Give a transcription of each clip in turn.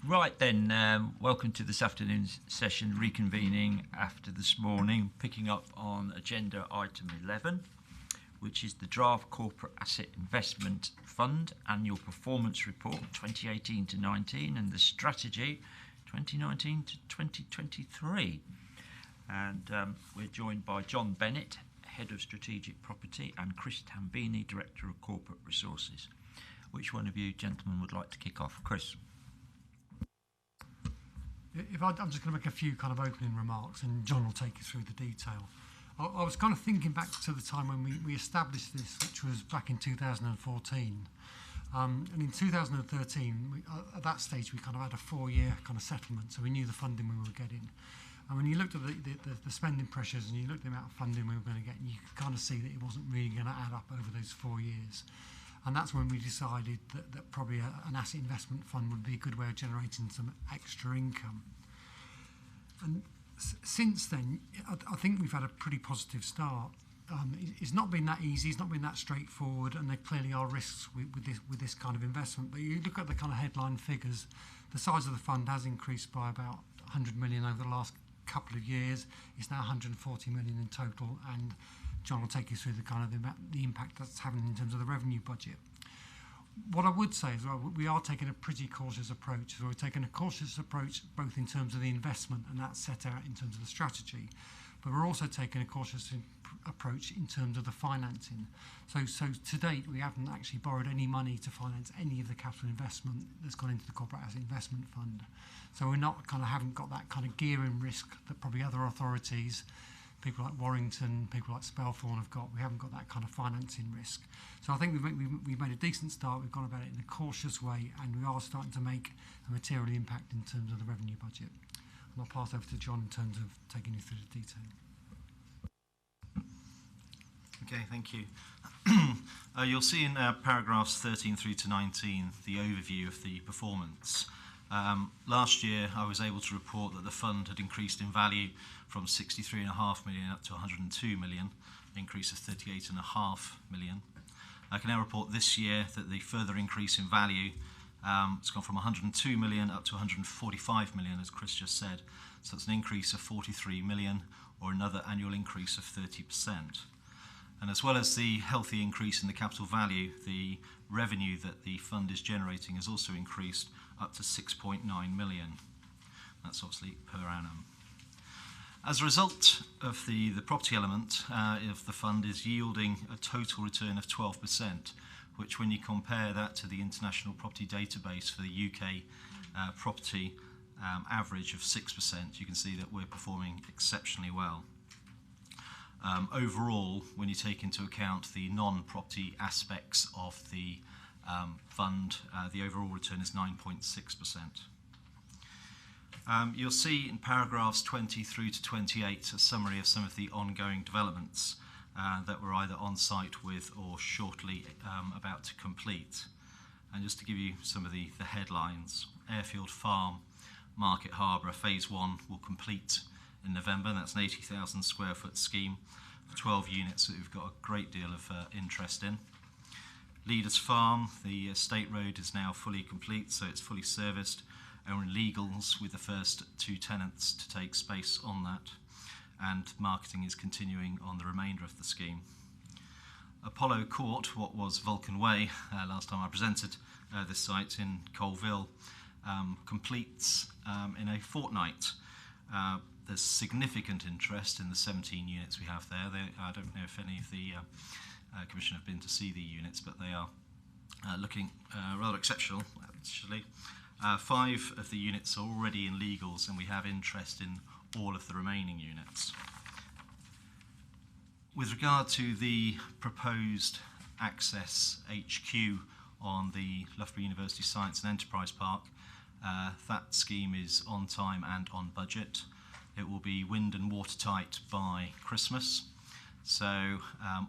Right then, welcome to this afternoon's session, reconvening after this morning, picking up on agenda item 11, which is the Draft Corporate Asset Investment Fund Annual Performance Report 2018 to 19 and the Strategy 2019 to 2023. And we're joined by John Bennett, Head of Strategic Property, and Chris Tambini, Director of Corporate Resources. Which one of you gentlemen would like to kick off? Chris. I'm just going to make a few kind of opening remarks and John will take you through the detail. I was kind of thinking back to the time when we established this, which was back in 2014. And in 2013, at that stage, we kind of had a 4-year kind of settlement, so we knew the funding we were getting. And when you looked at the spending pressures and you looked at the amount of funding we were going to get, you could kind of see that it wasn't really going to add up over those 4 years. And that's when we decided that probably an asset investment fund would be a good way of generating some extra income. And since then, I think we've had a pretty positive start. It's not been that easy, it's not been that straightforward, and there clearly are risks with this kind of investment. But you look at the kind of headline figures, the size of the fund has increased by about 100 million over the last couple of years. It's now 140 million in total, and John will take you through the kind of the impact that's having in terms of the revenue budget. What I would say as well, we are taking a pretty cautious approach. So we're taking a cautious approach both in terms of the investment, and that's set out in terms of the strategy, but we're also taking a cautious approach in terms of the financing. So to date, we haven't actually borrowed any money to finance any of the capital investment that's gone into the Corporate Asset Investment Fund. So we're not haven't got that kind of gearing risk that probably other authorities, people like Warrington, people like Spelthorne have got. We haven't got that kind of financing risk. So I think we've made a decent start. We've gone about it in a cautious way, and we are starting to make a material impact in terms of the revenue budget. And I'll pass over to John in terms of taking you through the detail. Okay, thank you. You'll see in paragraphs 13 through to 19 the overview of the performance. Last year I was able to report that the fund had increased in value from 63.5 million up to 102 million, an increase of 38.5 million. I can now report this year that the further increase in value it's gone from 102 million up to 145 million, as Chris just said. So it's an increase of 43 million, or another annual increase of 30%. And as well as the healthy increase in the capital value, the revenue that the fund is generating has also increased up to 6.9 million. That's obviously per annum. As a result of the property element of the fund is yielding a total return of 12%, which when you compare that to the International Property Database for the UK property average of 6%, you can see that we're performing exceptionally well. Overall, when you take into account the non-property aspects of the fund, the overall return is 9.6%. You'll see in paragraphs 20 through to 28 a summary of some of the ongoing developments that we're either on site with or shortly about to complete. And just to give you some of the headlines, Airfield Farm, Market Harbour, Phase 1 will complete in November, and that's an 80,000 square foot scheme for 12 units that we've got a great deal of interest in. Leaders Farm, the estate road is now fully complete, so it's fully serviced, and we're in legals with the first 2 tenants to take space on that, and marketing is continuing on the remainder of the scheme. Apollo Court, what was Vulcan Way last time I presented this site in Colville, completes in a fortnight. There's significant interest in the 17 units we have there. I don't know if any of the Commission have been to see the units, but they are looking rather exceptional, actually. 5 of the units are already in legals, and we have interest in all of the remaining units. With regard to the proposed Access HQ on the Loughborough University Science and Enterprise Park, that scheme is on time and on budget. It will be wind and watertight by Christmas. So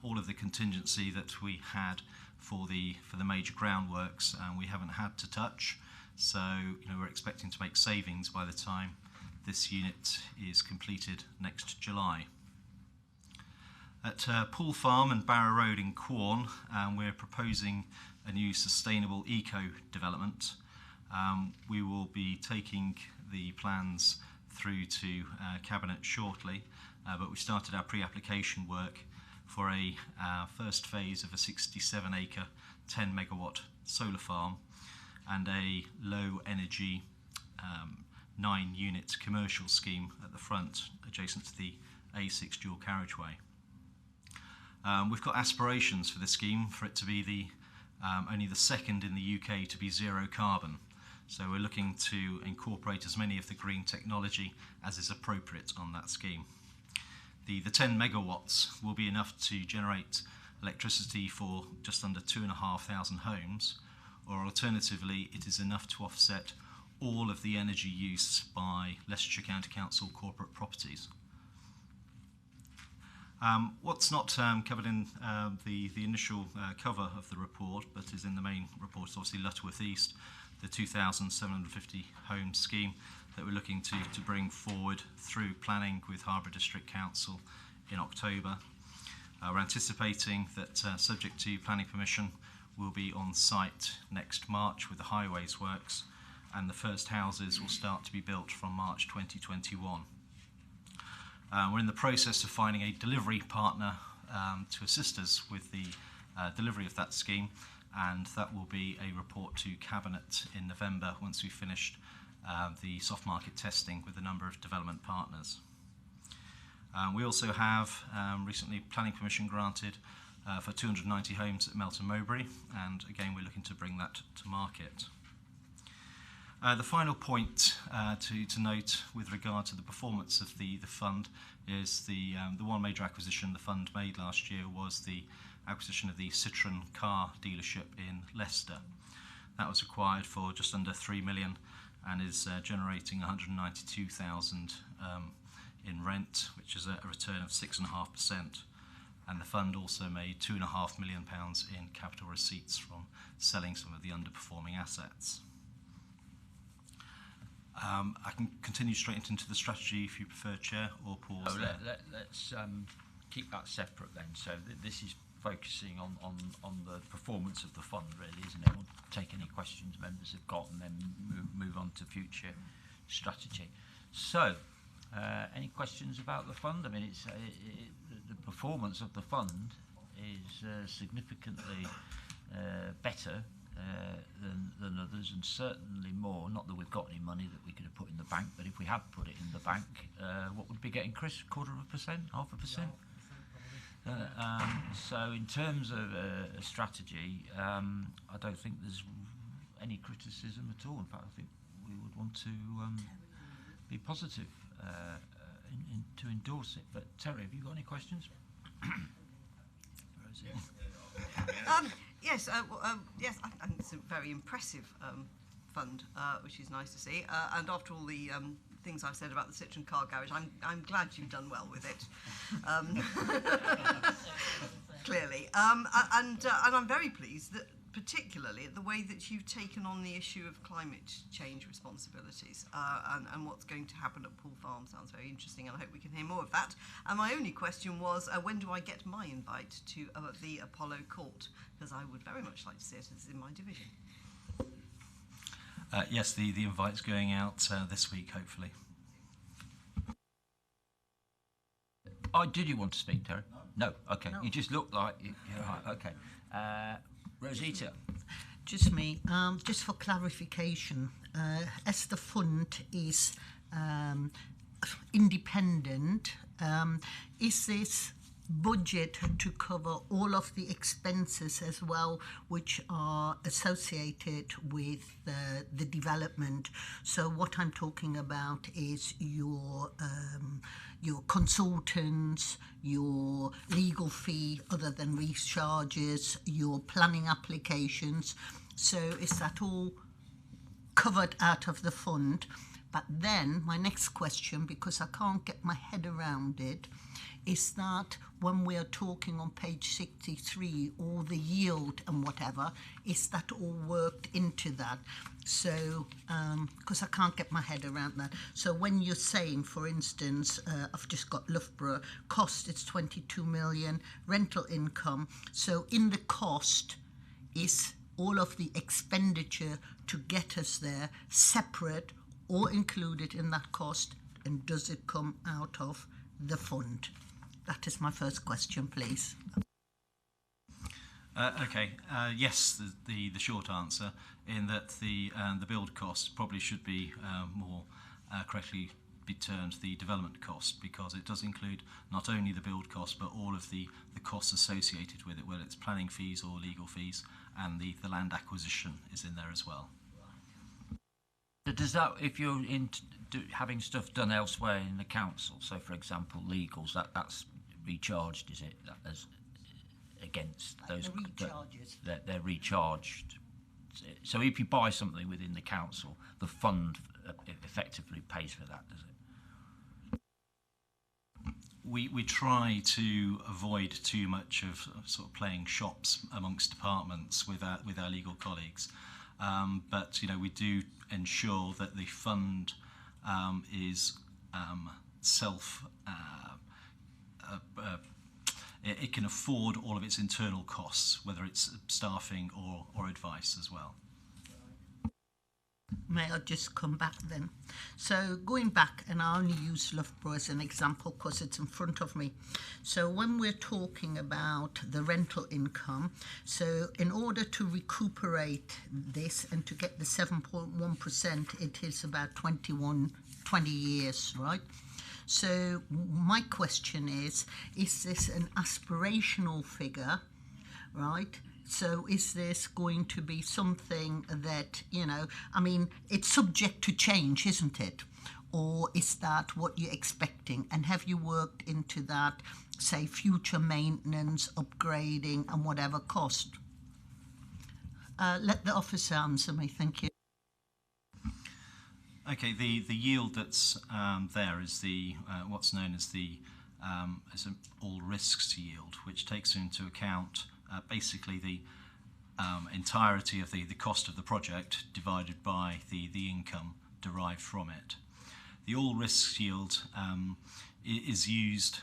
all of the contingency that we had for the major groundworks, we haven't had to touch. So we're expecting to make savings by the time this unit is completed next July. At Pool Farm and Barrow Road in Quorn, we're proposing a new sustainable eco development. We will be taking the plans through to Cabinet shortly, but we started our pre-application work for a first phase of a 67-acre, 10 megawatt solar farm and a low energy 9-unit commercial scheme at the front adjacent to the A6 dual carriageway. We've got aspirations for this scheme for it to be only the second in the UK to be zero carbon. So we're looking to incorporate as many of the green technology as is appropriate on that scheme. The 10 megawatts will be enough to generate electricity for just under 2,500 homes, or alternatively it is enough to offset all of the energy use by Leicestershire County Council corporate properties. What's not covered in the initial cover of the report, but is in the main report, is obviously Lutterworth East, the 2,750 home scheme that we're looking to bring forward through planning with Harborough District Council in October. We're anticipating that, subject to planning permission, we'll be on site next March with the highways works, and the first houses will start to be built from March 2021. We're in the process of finding a delivery partner to assist us with the delivery of that scheme, and that will be a report to Cabinet in November once we've finished the soft market testing with a number of development partners. We also have recently planning permission granted for 290 homes at Melton Mowbray, and again we're looking to bring that to market. The final point to note with regard to the performance of the fund is the one major acquisition the fund made last year was the acquisition of the Citroën car dealership in Leicester. That was acquired for just under 3 million and is generating 192,000 in rent, which is a return of 6.5%. And the fund also made £2.5 million in capital receipts from selling some of the underperforming assets. I can continue straight into the strategy if you prefer, Chair, or pause there. Let's keep that separate then. So this is focusing on the performance of the fund, really, isn't it? We'll take any questions members have got and then move on to future strategy. So, any questions about the fund? I mean, the performance of the fund is significantly better than others, and certainly more. Not that we've got any money that we could have put in the bank, but if we had put it in the bank, what would we be getting, Chris? 0.25%, 0.5%? So in terms of a strategy, I don't think there's any criticism at all. In fact, I think we would want to be positive to endorse it. But Terry, have you got any questions? Yes, yes, I think it's a very impressive fund, which is nice to see. And after all the things I've said about the Citroën car garage, I'm glad you've done well with it. Clearly, and I'm very pleased that, particularly at the way that you've taken on the issue of climate change responsibilities and what's going to happen at Poole Farm sounds very interesting, and I hope we can hear more of that. And my only question was, when do I get my invite to the Apollo Court? Because I would very much like to see it as in my division. Yes, the invite's going out this week, hopefully. Oh, did you want to speak, Terry? No. Okay. No. You just look like you. Right, okay. Rosita. Just me. Just for clarification, as the fund is independent, is this budget to cover all of the expenses as well, which are associated with the development? So what I'm talking about is your consultants, your legal fee other than recharges, your planning applications. So is that all covered out of the fund? But then my next question, because I can't get my head around it, is that when we are talking on page 63, all the yield and whatever, is that all worked into that? So, because I can't get my head around that. So when you're saying, for instance, I've just got Loughborough, cost it's 22 million, rental income. So in the cost, is all of the expenditure to get us there separate or included in that cost, and does it come out of the fund? That is my first question, please. Yes, the short answer, in that the build costs probably should be more correctly be termed the development cost, because it does include not only the build cost but all of the costs associated with it, whether it's planning fees or legal fees, and the land acquisition is in there as well. Does that, if you're having stuff done elsewhere in the council, so for example legals, that's recharged, is it? As against those The recharges. They're recharged. So if you buy something within the council, the fund effectively pays for that, does it? We try to avoid too much of sort of playing shops amongst departments with our legal colleagues, but we do ensure that the fund is it can afford all of its internal costs, whether it's staffing or advice as well. May I just come back then? So going back, and I only use Loughborough as an example because it's in front of me. So when we're talking about the rental income, so in order to recuperate this and to get the 7.1%, it is about 20 years, right? So my question is this an aspirational figure, right? So is this going to be something that, it's subject to change, isn't it? Or is that what you're expecting? And have you worked into that, say, future maintenance, upgrading and whatever cost? Let the officer answer me, thank you. Okay, the yield that's there is the what's known as the all risks yield, which takes into account basically the entirety of the cost of the project divided by the income derived from it. The all risks yield is used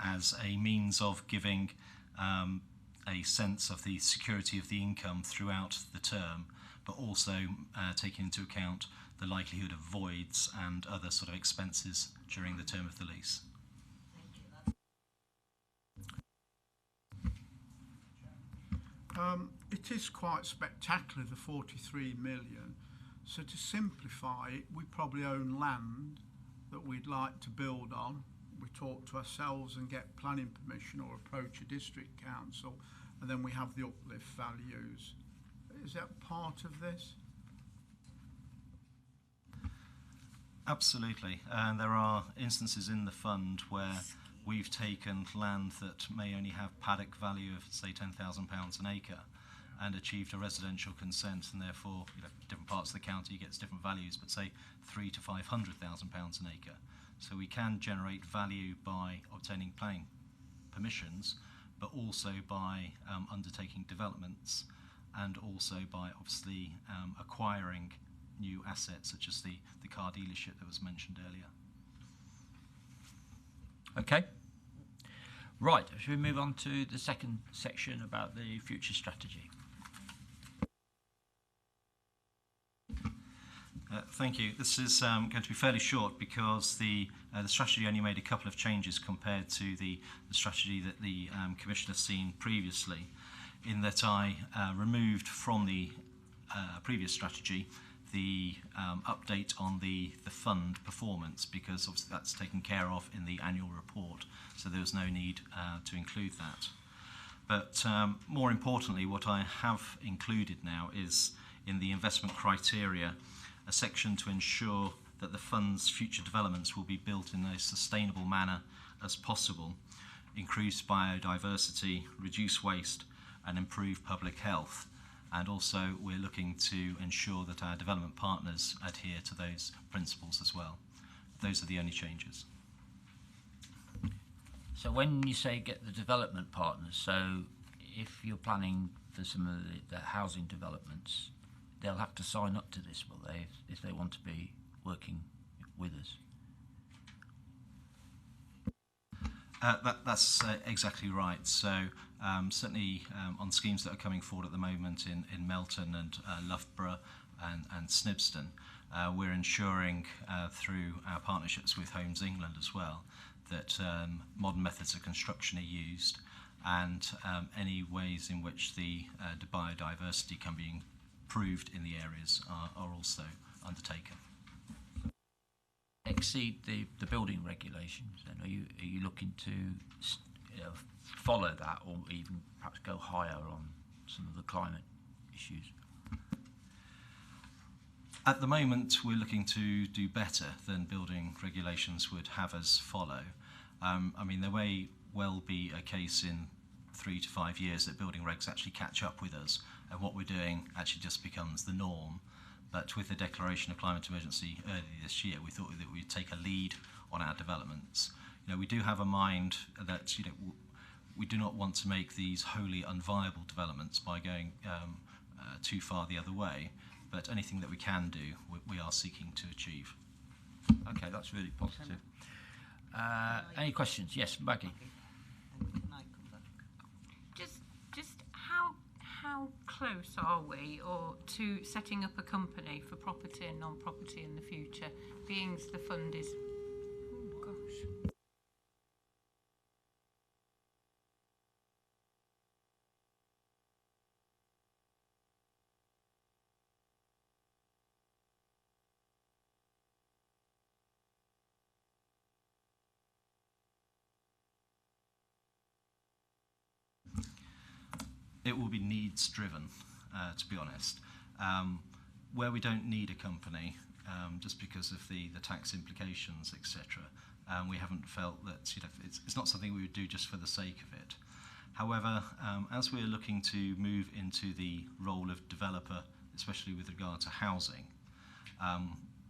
as a means of giving a sense of the security of the income throughout the term, but also taking into account the likelihood of voids and other sort of expenses during the term of the lease. It is quite spectacular, the 43 million. So to simplify it, we probably own land that we'd like to build on. We talk to ourselves and get planning permission or approach a district council, and then we have the uplift values. Is that part of this? Absolutely, and there are instances in the fund where we've taken land that may only have paddock value of, say, £10,000 an acre, and achieved a residential consent, and therefore, different parts of the county gets different values, but say £300,000 to £500,000 an acre. So we can generate value by obtaining planning permissions, but also by undertaking developments, and also by obviously acquiring new assets such as the car dealership that was mentioned earlier. Okay. Right, should we move on to the second section about the future strategy? Thank you. This is going to be fairly short because the strategy only made a couple of changes compared to the strategy that the Commission has seen previously, in that I removed from the previous strategy the update on the fund performance, because obviously that's taken care of in the annual report, so there was no need to include that. But more importantly, what I have included now is in the investment criteria a section to ensure that the fund's future developments will be built in a sustainable manner as possible, increase biodiversity, reduce waste and improve public health. And also we're looking to ensure that our development partners adhere to those principles as well. Those are the only changes. So when you say get the development partners, so if you're planning for some of the housing developments, they'll have to sign up to this, will they, if they want to be working with us? That's exactly right. So certainly on schemes that are coming forward at the moment in Melton and Loughborough and Snibston, we're ensuring through our partnerships with Homes England as well that modern methods of construction are used, and any ways in which the biodiversity can be improved in the areas are also undertaken. Exceed the building regulations, then are you looking to follow that, or even perhaps go higher on some of the climate issues? At the moment, we're looking to do better than building regulations would have us follow. I mean, there may well be a case in 3 to 5 years that building regs actually catch up with us, and what we're doing actually just becomes the norm. But with the declaration of climate emergency earlier this year, we thought that we'd take a lead on our developments. We do have a mind that we do not want to make these wholly unviable developments by going too far the other way. But anything that we can do, we are seeking to achieve. Okay, that's really positive. Any questions? Yes, Maggie. Just how close are we to setting up a company for property and non-property in the future, being the fund is... Oh, gosh. It will be needs driven, to be honest. Where we don't need a company, just because of the tax implications, etc., we haven't felt that it's not something we would do just for the sake of it. However, as we're looking to move into the role of developer, especially with regard to housing,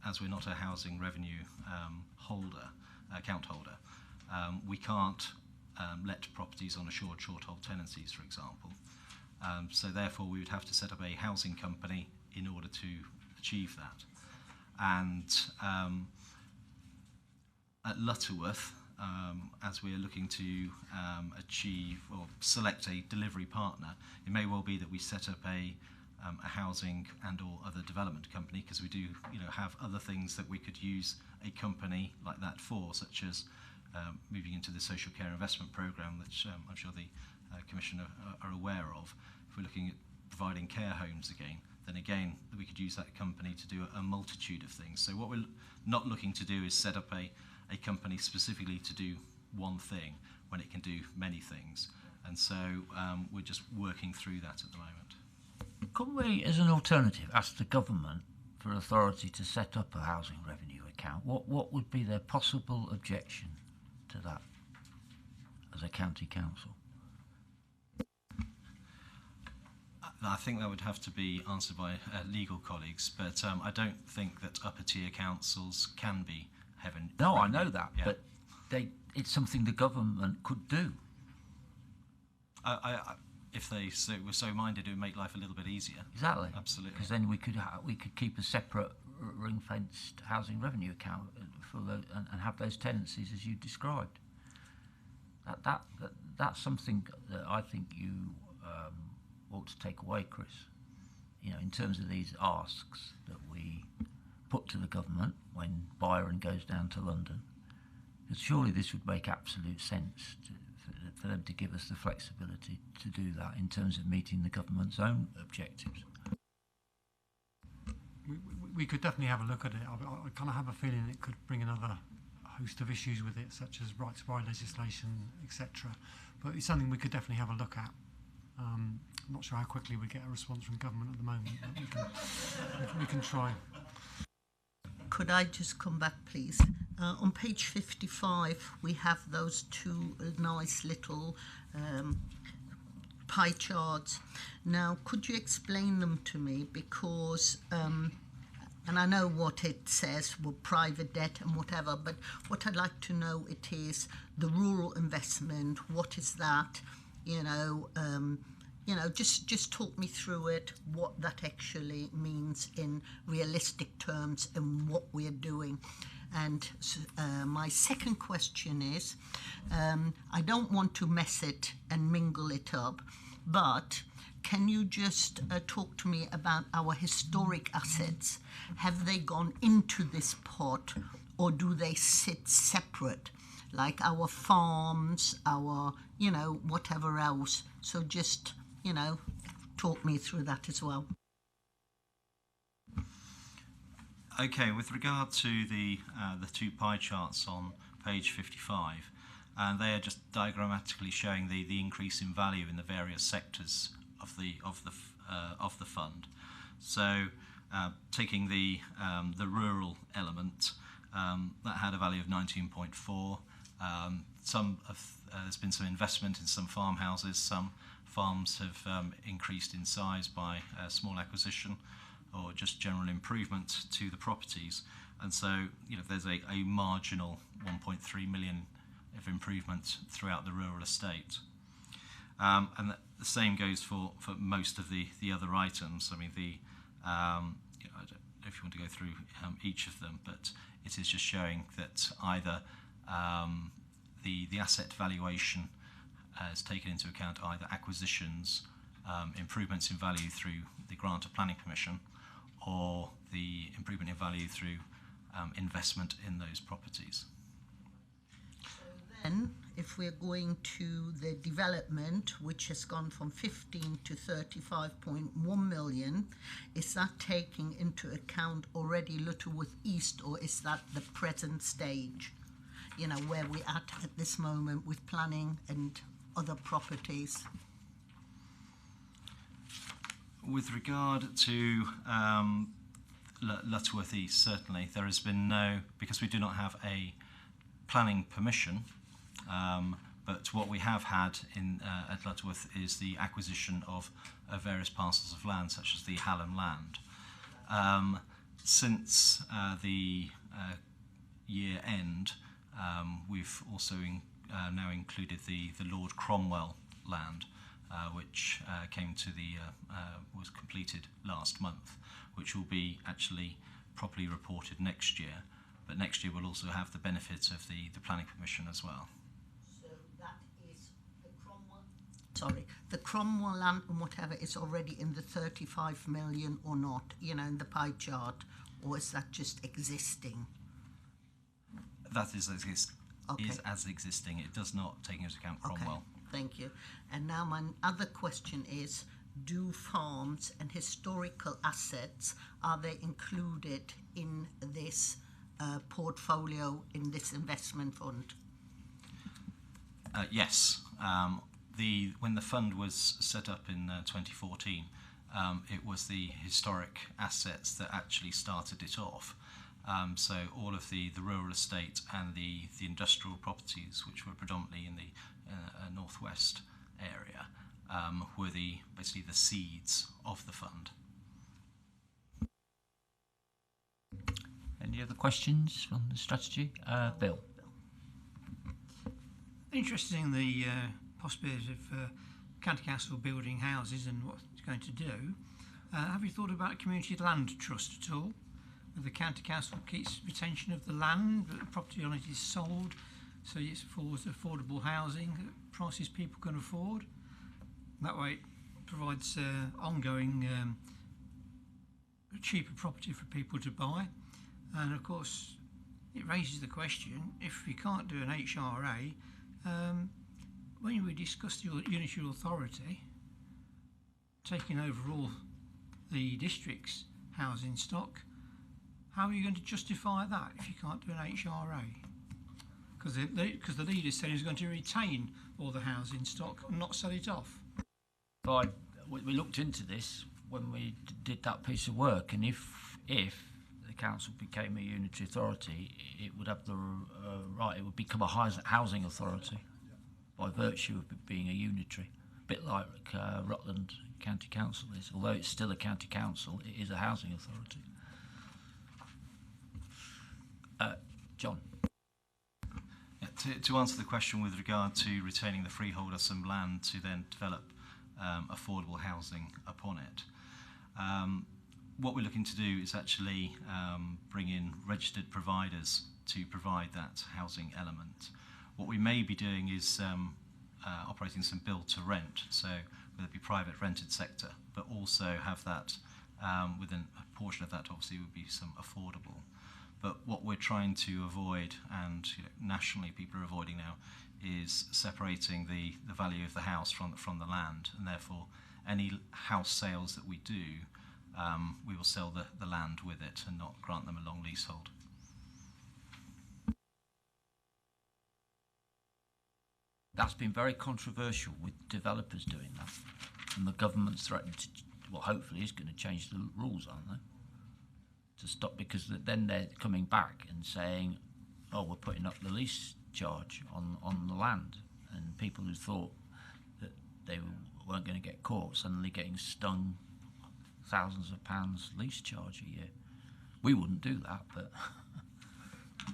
as we're not a housing revenue account holder, we can't let properties on assured short hold tenancies, for example. So therefore we would have to set up a housing company in order to achieve that. And at Lutterworth, as we are looking to achieve or select a delivery partner, it may well be that we set up a housing and or other development company, because we do have other things that we could use a company like that for, such as moving into the social care investment programme, which I'm sure the Commissioner are aware of. If we're looking at providing care homes again, then again we could use that company to do a multitude of things. So what we're not looking to do is set up a company specifically to do one thing when it can do many things. And so we're just working through that at the moment. Could we, as an alternative, ask the government for authority to set up a housing revenue account? What would be their possible objection to that as a county council? I think that would have to be answered by legal colleagues, but I don't think that upper tier councils can be heaven. No, I know that, yeah. But it's something the government could do. If they were so minded, it would make life a little bit easier. Exactly. Absolutely. Because then we could keep a separate ring-fenced housing revenue account for and have those tenancies as you described. That's something that I think you ought to take away, Chris. In terms of these asks that we put to the government when Byron goes down to London, because surely this would make absolute sense for them to give us the flexibility to do that in terms of meeting the government's own objectives. We could definitely have a look at it. I kind of have a feeling it could bring another host of issues with it, such as right to buy legislation, etc. But it's something we could definitely have a look at. I'm not sure how quickly we get a response from government at the moment, but we can try. Could I just come back, please? On page 55, we have those two nice little pie charts. Now, could you explain them to me? Because, and I know what it says, well, private debt and whatever, but what I'd like to know it is the rural investment. What is that? Just talk me through it, what that actually means in realistic terms and what we're doing. My second question is, I don't want to mess it and mingle it up, but can you just talk to me about our historic assets? Have they gone into this pot, or do they sit separate, like our farms, our, whatever else? So just, talk me through that as well. Okay, with regard to the two pie charts on page 55, they are just diagrammatically showing the increase in value in the various sectors of the fund. So, taking the rural element, that had a value of 19.4. There's been some investment in some farmhouses. Some farms have increased in size by a small acquisition or just general improvement to the properties, and so there's a marginal 1.3 million of improvement throughout the rural estate, and the same goes for most of the other items. I mean, I don't know if you want to go through each of them, but it is just showing that either the asset valuation has taken into account either acquisitions, improvements in value through the grant of planning permission, or the improvement in value through investment in those properties. So then, if we're going to the development, which has gone from 15 to 35.1 million, is that taking into account already Lutterworth East, or is that the present stage? Where we're at this moment with planning and other properties? With regard to Lutterworth East, certainly there has been no, because we do not have a planning permission, but what we have had at Lutterworth is the acquisition of various parcels of land, such as the Hallam land. Since the year end, we've also now included the Lord Cromwell land, which was completed last month, which will be actually properly reported next year. But next year we'll also have the benefit of the planning permission as well. So that is the Cromwell. Sorry, the Cromwell land and whatever is already in the 35 million or not, in the pie chart, or is that just existing? That is as existing. It does not take into account Cromwell. Okay. Thank you. And now my other question is, do farms and historical assets, are they included in this portfolio, in this investment fund? Yes. When the fund was set up in 2014, it was the historic assets that actually started it off. So all of the rural estate and the industrial properties, which were predominantly in the northwest area, were basically the seeds of the fund. Any other questions on the strategy? Bill? Interested in the possibility of County Council building houses and what it's going to do. Have you thought about a community land trust at all? Where the County Council keeps retention of the land, but the property on it is sold, so it's for affordable housing at prices people can afford. That way it provides ongoing cheaper property for people to buy. And of course it raises the question, if we can't do an HRA, when we discussed the unitary authority taking over all the district's housing stock, how are you going to justify that if you can't do an HRA? Because the leader said he was going to retain all the housing stock and not sell it off. We looked into this when we did that piece of work, and if the council became a unitary authority, it would have the right, it would become a housing authority by virtue of it being a unitary, a bit like Rutland County Council is. Although it's still a county council, it is a housing authority. John? Yeah, to answer the question with regard to retaining the freeholder some land to then develop affordable housing upon it, what we're looking to do is actually bring in registered providers to provide that housing element. What we may be doing is operating some build to rent, so whether it be private rented sector, but also have that within a portion of that obviously would be some affordable. But what we're trying to avoid, and nationally people are avoiding now, is separating the value of the house from the land, and therefore any house sales that we do, we will sell the land with it and not grant them a long leasehold. That's been very controversial with developers doing that, and the government's threatened to, well, hopefully is going to change the rules, aren't they? To stop, because then they're coming back and saying, oh, we're putting up the lease charge on the land, and people who thought that they weren't going to get caught suddenly getting stung thousands of pounds lease charge a year. We wouldn't do that, but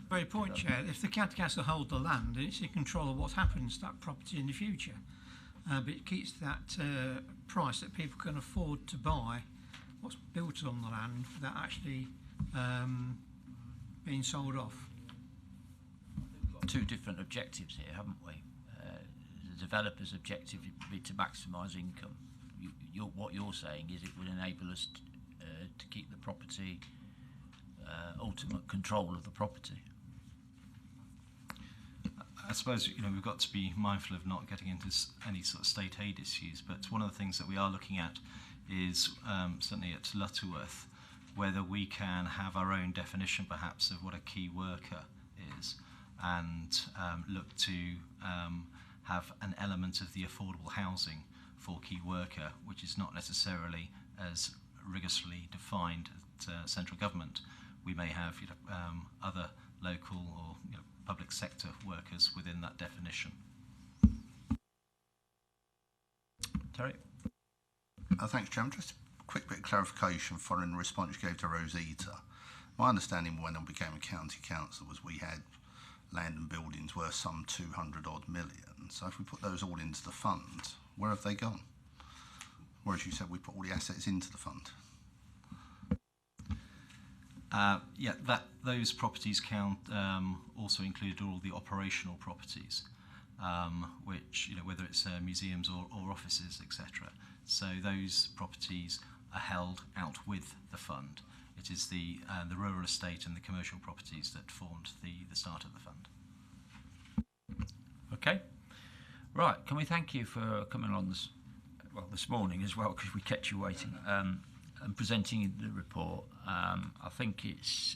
Very point, Chair. If the county council hold the land, then it's in control of what happens to that property in the future. But it keeps that price that people can afford to buy what's built on the land without actually being sold off. two different objectives here, haven't we? The developer's objective would be to maximise income. What you're saying is it would enable us to keep the property, ultimate control of the property. I suppose we've got to be mindful of not getting into any sort of state aid issues, but one of the things that we are looking at is certainly at Lutterworth, whether we can have our own definition perhaps of what a key worker is, and look to have an element of the affordable housing for key worker, which is not necessarily as rigorously defined at central government. We may have other local or public sector workers within that definition. Terry? Thanks, Chairman. Just a quick bit of clarification following the response you gave to Rosita. My understanding when I became a county council was we had land and buildings worth some 200 odd million. So if we put those all into the fund, where have they gone? Whereas you said we put all the assets into the fund. Yeah, those properties count also included all the operational properties, which whether it's museums or offices, etc. So those properties are held out with the fund. It is the rural estate and the commercial properties that formed the start of the fund. Okay. Right. Can we thank you for coming on this morning as well, because we kept you waiting, and presenting the report. I think it's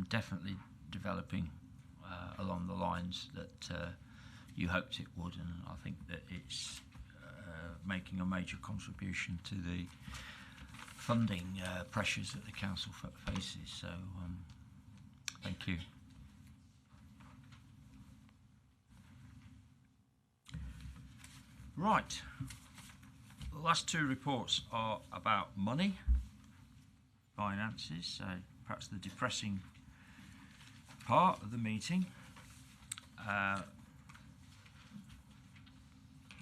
definitely developing along the lines that you hoped it would, and I think that it's making a major contribution to the funding pressures that the council faces. So thank you. Right. The last two reports are about money, finances, so perhaps the depressing part of the meeting.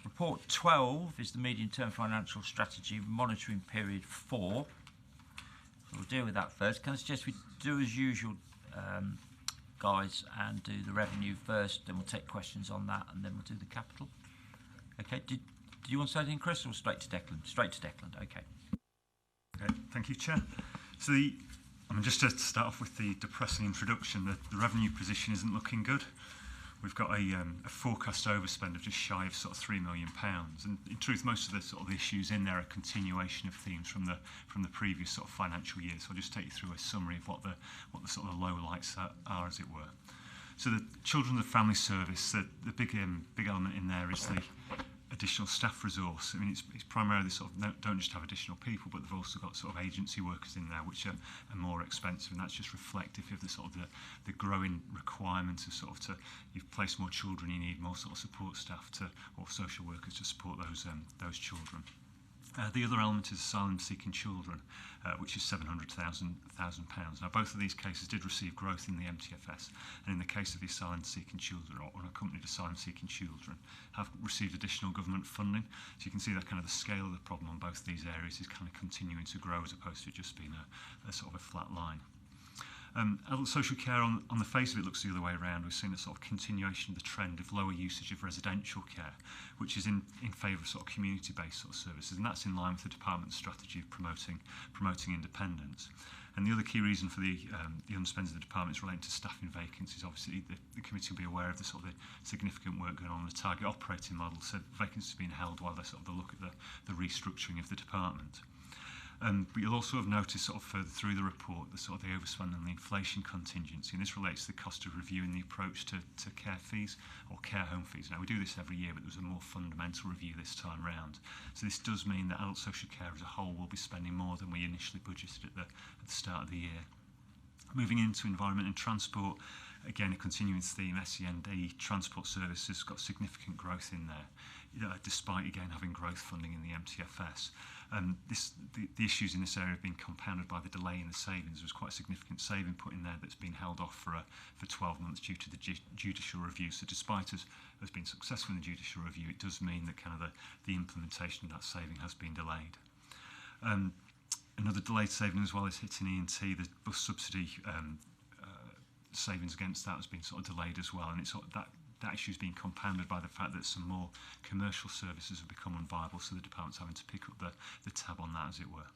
Report 12 is the medium-term financial strategy monitoring period 4. So we'll deal with that first. Can I suggest we do as usual, guys, and do the revenue first, then we'll take questions on that, and then we'll do the capital. Okay, do you want to say anything, Chris, or straight to Declan? Straight to Declan, okay. Okay, thank you, Chair. So just to start off with the depressing introduction, the revenue position isn't looking good. We've got a forecast overspend of just shy of sort of £3 million, and in truth, most of the sort of issues in there are a continuation of themes from the previous sort of financial year. So I'll just take you through a summary of what the sort of lowlights are, as it were. So the Children and Family Service, the big element in there is the additional staff resource. I mean, it's primarily sort of don't just have additional people, but they've also got sort of agency workers in there, which are more expensive, and that's just reflective of the sort of the growing requirement of sort of you've placed more children, you need more sort of support staff or social workers to support those children. The other element is asylum-seeking children, which is £700,000. Now, both of these cases did receive growth in the MTFS, and in the case of the asylum-seeking children, or unaccompanied asylum-seeking children, have received additional government funding. So you can see that kind of the scale of the problem on both these areas is kind of continuing to grow, as opposed to just being a sort of a flat line. Adult social care, on the face of it, looks the other way around. We've seen a sort of continuation of the trend of lower usage of residential care, which is in favour of sort of community-based sort of services, and that's in line with the department's strategy of promoting independence. And the other key reason for the underspend of the department is relating to staffing vacancies. Obviously, the committee will be aware of the sort of the significant work going on in the target operating model, so vacancies being held while they sort of look at the restructuring of the department. But you'll also have noticed sort of further through the report the sort of the overspend on the inflation contingency, and this relates to the cost of reviewing the approach to care fees or care home fees. Now we do this every year, but there's a more fundamental review this time round. So this does mean that adult social care as a whole will be spending more than we initially budgeted at the start of the year. Moving into environment and transport, again a continuing theme, SEND transport services got significant growth in there, despite again having growth funding in the MTFS. The issues in this area have been compounded by the delay in the savings. There was quite a significant saving put in there that's been held off for 12 months due to the judicial review. So despite us being successful in the judicial review, it does mean that kind of the implementation of that saving has been delayed. Another delayed saving as well is hitting E&T. The bus subsidy savings against that has been sort of delayed as well, and it's sort of that issue is being compounded by the fact that some more commercial services have become unviable, so the department's having to pick up the tab on that, as it were.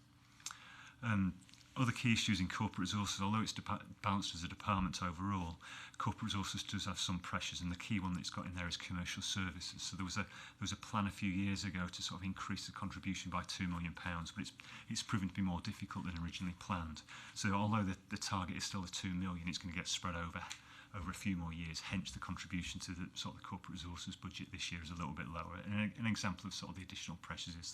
Other key issues in corporate resources, although it's balanced as a department overall, corporate resources does have some pressures, and the key one that it's got in there is commercial services. So there was a plan a few years ago to sort of increase the contribution by £2 million, but it's proven to be more difficult than originally planned. So although the target is still the £2 million, it's going to get spread over a few more years, hence the contribution to the sort of the corporate resources budget this year is a little bit lower. And an example of sort of the additional pressures is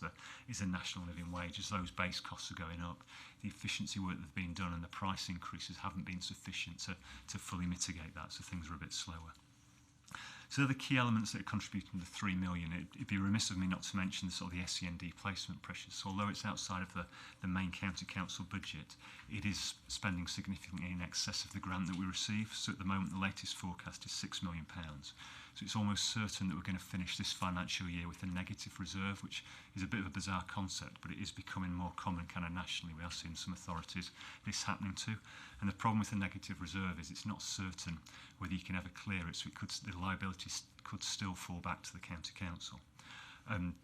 the national living wage. As those base costs are going up, the efficiency work that's been done and the price increases haven't been sufficient to fully mitigate that, so things are a bit slower. So the key elements that are contributing to the £3 million, it'd be remiss of me not to mention the sort of the SEND placement pressures. So although it's outside of the main county council budget, it is spending significantly in excess of the grant that we receive. So at the moment, the latest forecast is £6 million. So it's almost certain that we're going to finish this financial year with a negative reserve, which is a bit of a bizarre concept, but it is becoming more common kind of nationally. We are seeing some authorities this happening too. And the problem with the negative reserve is it's not certain whether you can ever clear it, so the liabilities could still fall back to the county council. I'm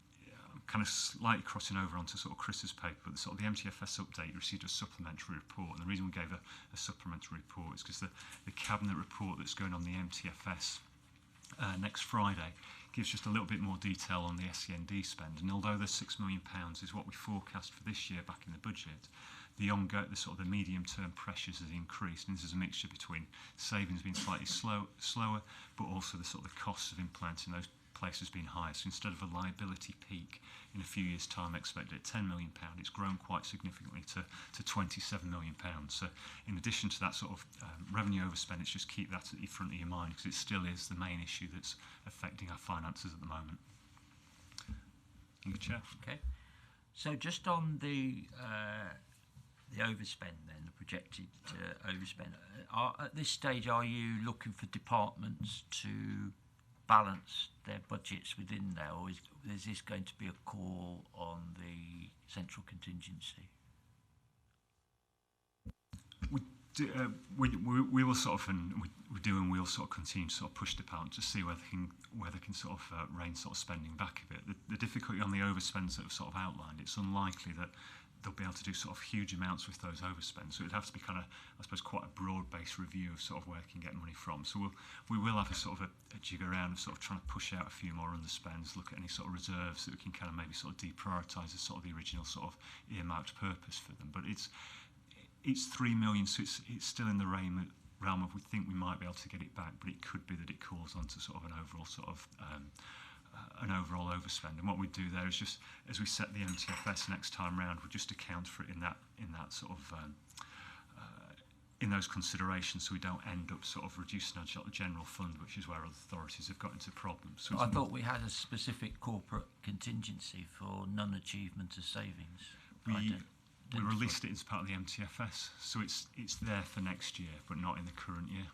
kind of slightly crossing over onto sort of Chris's paper, but the sort of the MTFS update received a supplementary report, and the reason we gave a supplementary report is because the cabinet report that's going on the MTFS next Friday gives just a little bit more detail on the SEND spend, and although the £6 million is what we forecast for this year back in the budget, the sort of the medium-term pressures has increased, and this is a mixture between savings being slightly slower, but also the sort of the costs of implanting those places being higher. So instead of a liability peak in a few years' time expected at £10 million, it's grown quite significantly to £27 million. So in addition to that sort of revenue overspend, it's just keep that at the front of your mind, because it still is the main issue that's affecting our finances at the moment. Thank you, Chair. Okay. So just on the overspend then, the projected overspend, at this stage are you looking for departments to balance their budgets within there, or is this going to be a call on the central contingency? We will sort of, and we do, and we'll sort of continue to sort of push departments to see where they can sort of rein sort of spending back a bit. The difficulty on the overspends that I've sort of outlined, it's unlikely that they'll be able to do sort of huge amounts with those overspends. So it'd have to be kind of, I suppose, quite a broad-based review of sort of where they can get money from. So we will have a sort of a jig around of sort of trying to push out a few more underspends, look at any sort of reserves that we can kind of maybe sort of deprioritise as sort of the original sort of earmarked purpose for them. But it's £3 million, so it's still in the realm of we think we might be able to get it back, but it could be that it calls on to sort of an overall sort of an overall overspend. And what we do there is just, as we set the MTFS next time round, we'll just account for it in that sort of in those considerations, so we don't end up sort of reducing our general fund, which is where other authorities have got into problems. So I thought we had a specific corporate contingency for non-achievement of savings. We released it as part of the MTFS, so it's there for next year, but not in the current year.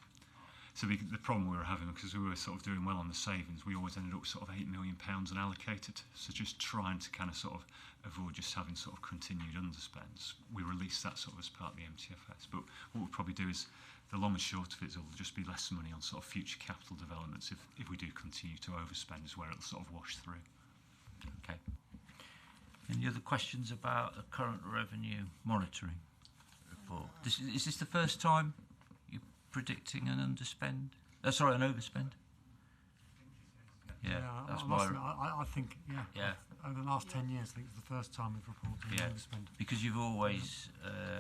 So the problem we were having, because we were sort of doing well on the savings, we always ended up sort of £8 million unallocated. So just trying to kind of sort of avoid just having sort of continued underspends, we released that sort of as part of the MTFS. But what we'll probably do is, the long and short of it is it'll just be less money on sort of future capital developments if we do continue to overspend, is where it'll sort of wash through. Okay. Any other questions about the current revenue monitoring report? Is this the first time you're predicting an underspend? An overspend? Yeah, that's I think, yeah. over the last 10 years, I think it's the first time we've reported an overspend. Because you've always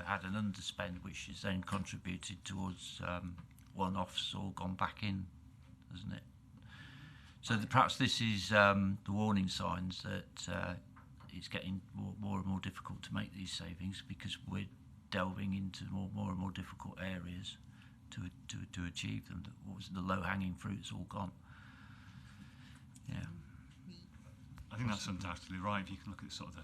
had an underspend, which has then contributed towards one-offs or gone back in, hasn't it? So perhaps this is the warning signs that it's getting more and more difficult to make these savings, because we're delving into more and more difficult areas to achieve them. What was the low-hanging fruit's all gone. Yeah. I think that's undoubtedly right. If you can look at sort of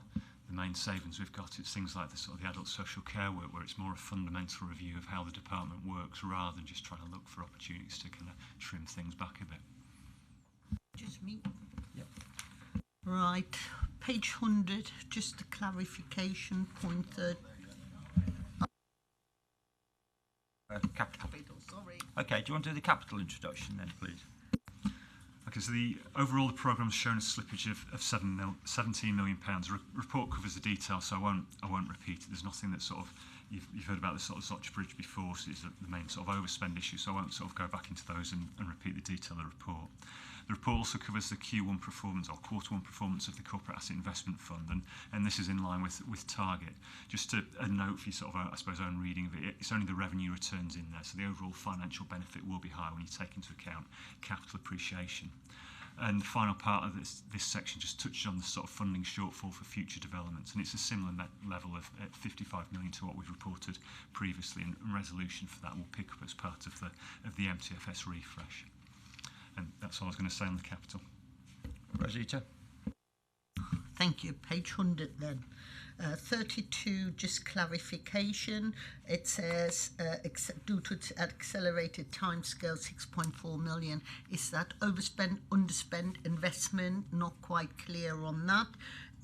the main savings we've got, it's things like the sort of the adult social care work, where it's more a fundamental review of how the department works, rather than just trying to look for opportunities to kind of trim things back a bit. Just me. Yep. Right, page 100, just a clarification, point third. Capital. Sorry. Okay, do you want to do the capital introduction then, please? Okay, so the program's shown a slippage of £17 million. The report covers the details, so I won't repeat it. There's nothing that sort of you've heard about the sort of Soch Bridge before, so it's the main sort of overspend issue. So I won't sort of go back into those and repeat the detail of the report. The report also covers the Q1 performance, or quarter one performance, of the Corporate Asset Investment Fund, and this is in line with target. Just a note for your sort of, I suppose, own reading of it, it's only the revenue returns in there, so the overall financial benefit will be higher when you take into account capital appreciation. And the final part of this section just touches on the sort of funding shortfall for future developments, and it's a similar level of 55 million to what we've reported previously, and resolution for that will pick up as part of the MTFS refresh. And that's all I was going to say on the capital. Rosita? Thank you. Page 100 then. 32, just clarification. It says, due to accelerated timescale, 6.4 million. Is that overspend, underspend, investment? Not quite clear on that.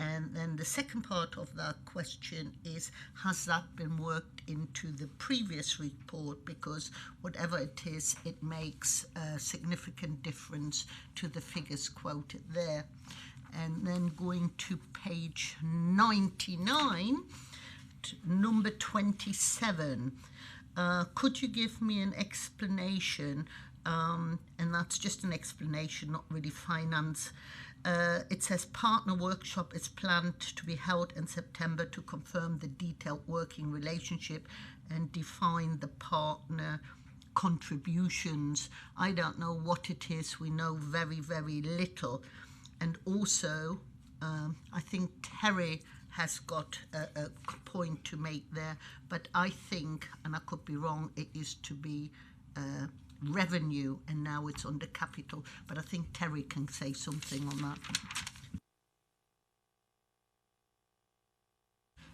And then the second part of that question is, has that been worked into the previous report? Because whatever it is, it makes a significant difference to the figures quoted there. And then going to page 99, number 27. Could you give me an explanation? And that's just an explanation, not really finance. It says partner workshop is planned to be held in September to confirm the detailed working relationship and define the partner contributions. I don't know what it is. We know very, very little. And also, I think Terry has got a point to make there, but I think, and I could be wrong, it is to be revenue, and now it's under capital, but I think Terry can say something on that.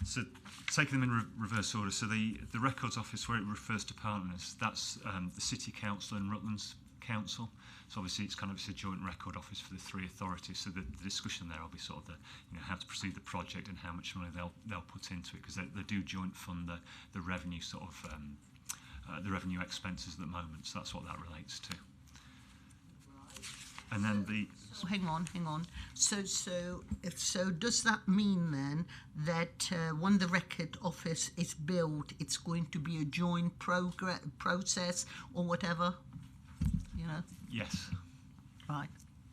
So taking them in reverse order, so the Records Office, where it refers to partners, that's the City Council and Rutland's Council. So obviously it's a joint record office for the three authorities. So the discussion there will be sort of how to proceed the project and how much money they'll put into it, because they do joint fund the revenue sort of the revenue expenses at the moment. So that's what that relates to. And then hang on. So does that mean then that when the record office is built, it's going to be a joint process or whatever? Yes. Right.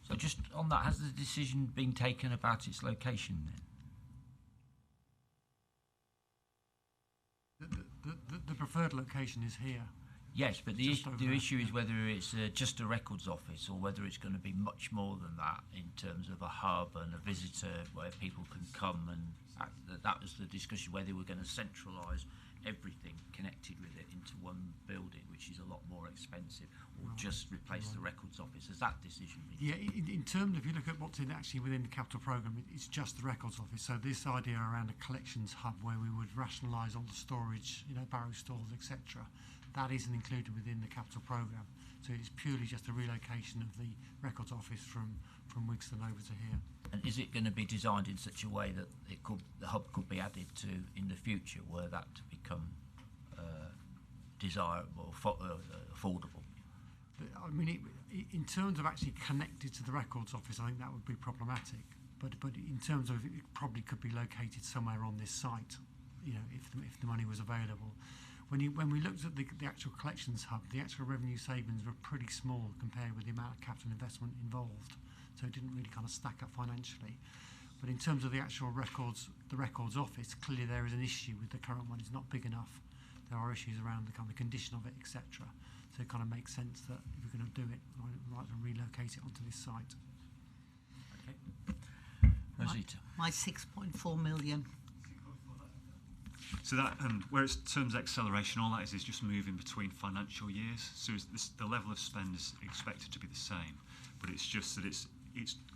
So just on that, has the decision been taken about its location then? The preferred location is here. Yes, but the issue is whether it's just a records office or whether it's going to be much more than that in terms of a hub and a visitor where people can come and That was the discussion, whether we're going to centralise everything connected with it into one building, which is a lot more expensive, or just replace the records office. Has that decision been? Yeah, in terms, if you look at what's actually within the capital programme, it's just the records office. So this idea around a collections hub where we would rationalise all the storage, barrow stalls, etc., that isn't included within the capital programme. So it's purely just a relocation of the records office from Wigston over to here. And is it going to be designed in such a way that the hub could be added to in the future, were that to become desirable, affordable? I mean, in terms of actually connected to the records office, I think that would be problematic. But in terms of it probably could be located somewhere on this site, if the money was available. When we looked at the actual collections hub, the actual revenue savings were pretty small compared with the amount of capital investment involved. So it didn't really kind of stack up financially. But in terms of the actual records, the records office, clearly there is an issue with the current one. It's not big enough. There are issues around the kind of condition of it, etc. So it kind of makes sense that if we're going to do it, we'd like to relocate it onto this site. Okay. Rosita. My 6.4 million. So that, where it terms acceleration, all that is just moving between financial years. So the level of spend is expected to be the same, but it's just that it's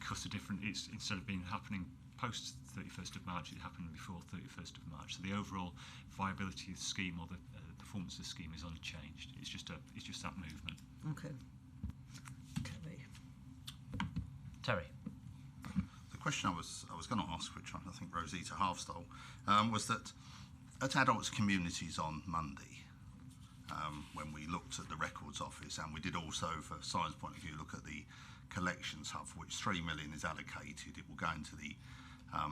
cut a different. It's instead of being happening post 31st of March, it happened before 31st of March. So the overall viability of the scheme or the performance of the scheme is unchanged. It's just that movement. Okay. Terry. The question I was going to ask, which I think Rosita half stole, was that at Adults Communities on Monday, when we looked at the records office, and we did also, for science point of view, look at the collections hub, for which 3 million is allocated. It will go into the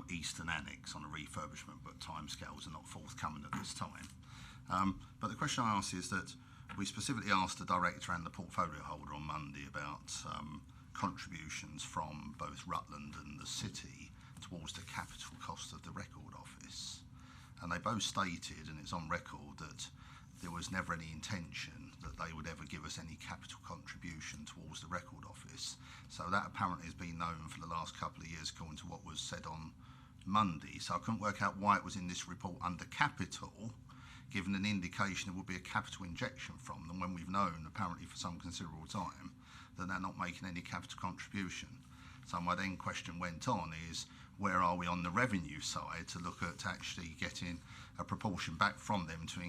Eastern Annex on a refurbishment, but timescales are not forthcoming at this time. But the question I asked is that we specifically asked the director and the portfolio holder on Monday about contributions from both Rutland and the city towards the capital cost of the record office. And they both stated, and it's on record, that there was never any intention that they would ever give us any capital contribution towards the record office. So that apparently has been known for the last couple of years, according to what was said on Monday. So I couldn't work out why it was in this report under capital, given an indication there would be a capital injection from them, when we've known, apparently for some considerable time, that they're not making any capital contribution. So my then question went on is, where are we on the revenue side to look at actually getting a proportion back from them to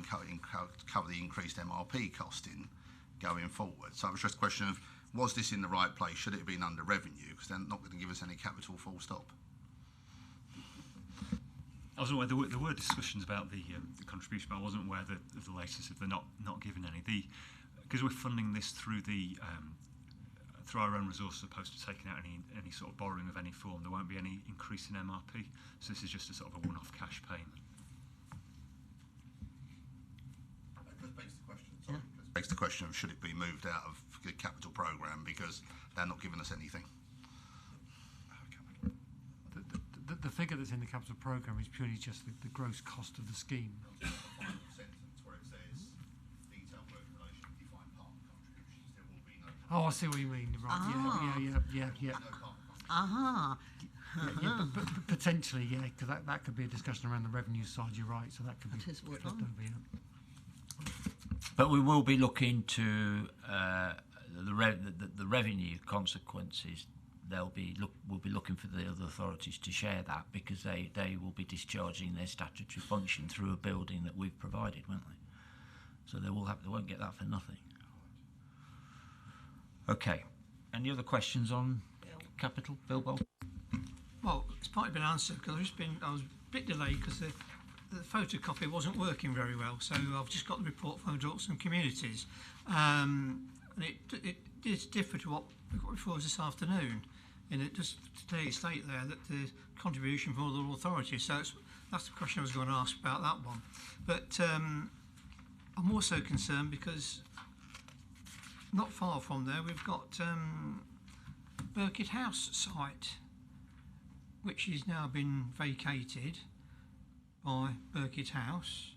cover the increased MRP costing going forward? So it was just a question of, was this in the right place? Should it have been under revenue? Because they're not going to give us any capital full stop. I wasn't aware there were discussions about the contribution, but I wasn't aware that of the latest if they're not given any. Because we're funding this through through our own resources, opposed to taking out any sort of borrowing of any form, there won't be any increase in MRP. So this is just a sort of a one-off cash payment. That just begs the question. Sorry, just begs the question of, should it be moved out of the capital programme because they're not giving us anything? The figure that's in the capital programme is purely just the gross cost of the scheme. Sentence where it says detailed work in relation to defined partner contributions, there will be no. Oh, I see what you mean. Right? Yeah. Aha. But potentially, yeah, because that could be a discussion around the revenue side. You're right, so that could be. That is what left I'm- over, yeah. But we will be looking to the revenue consequences. We'll be looking for the other authorities to share that, because they will be discharging their statutory function through a building that we've provided, won't they? So they won't get that for nothing. Okay. Any other questions on capital, Bilbo? Well, it's partly been answered because I was a bit delayed because the photocopy wasn't working very well. So I've just got the report from Adults and Communities, and it did differ to what we got before us this afternoon. And it just today state there that the contribution from other authorities. So that's the question I was going to ask about that one. But I'm also concerned because not far from there we've got Burkitt House site, which has now been vacated by Burkitt House,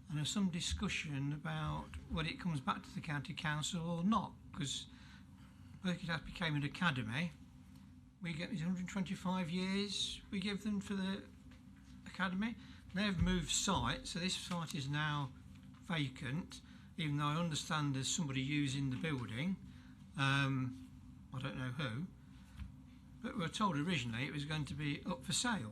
and there's some discussion about whether it comes back to the county council or not, because Burkitt House became an academy. We get these 125 years we give them for the Academy. They've moved site, so this site is now vacant, even though I understand there's somebody using the building. I don't know who, but we were told originally it was going to be up for sale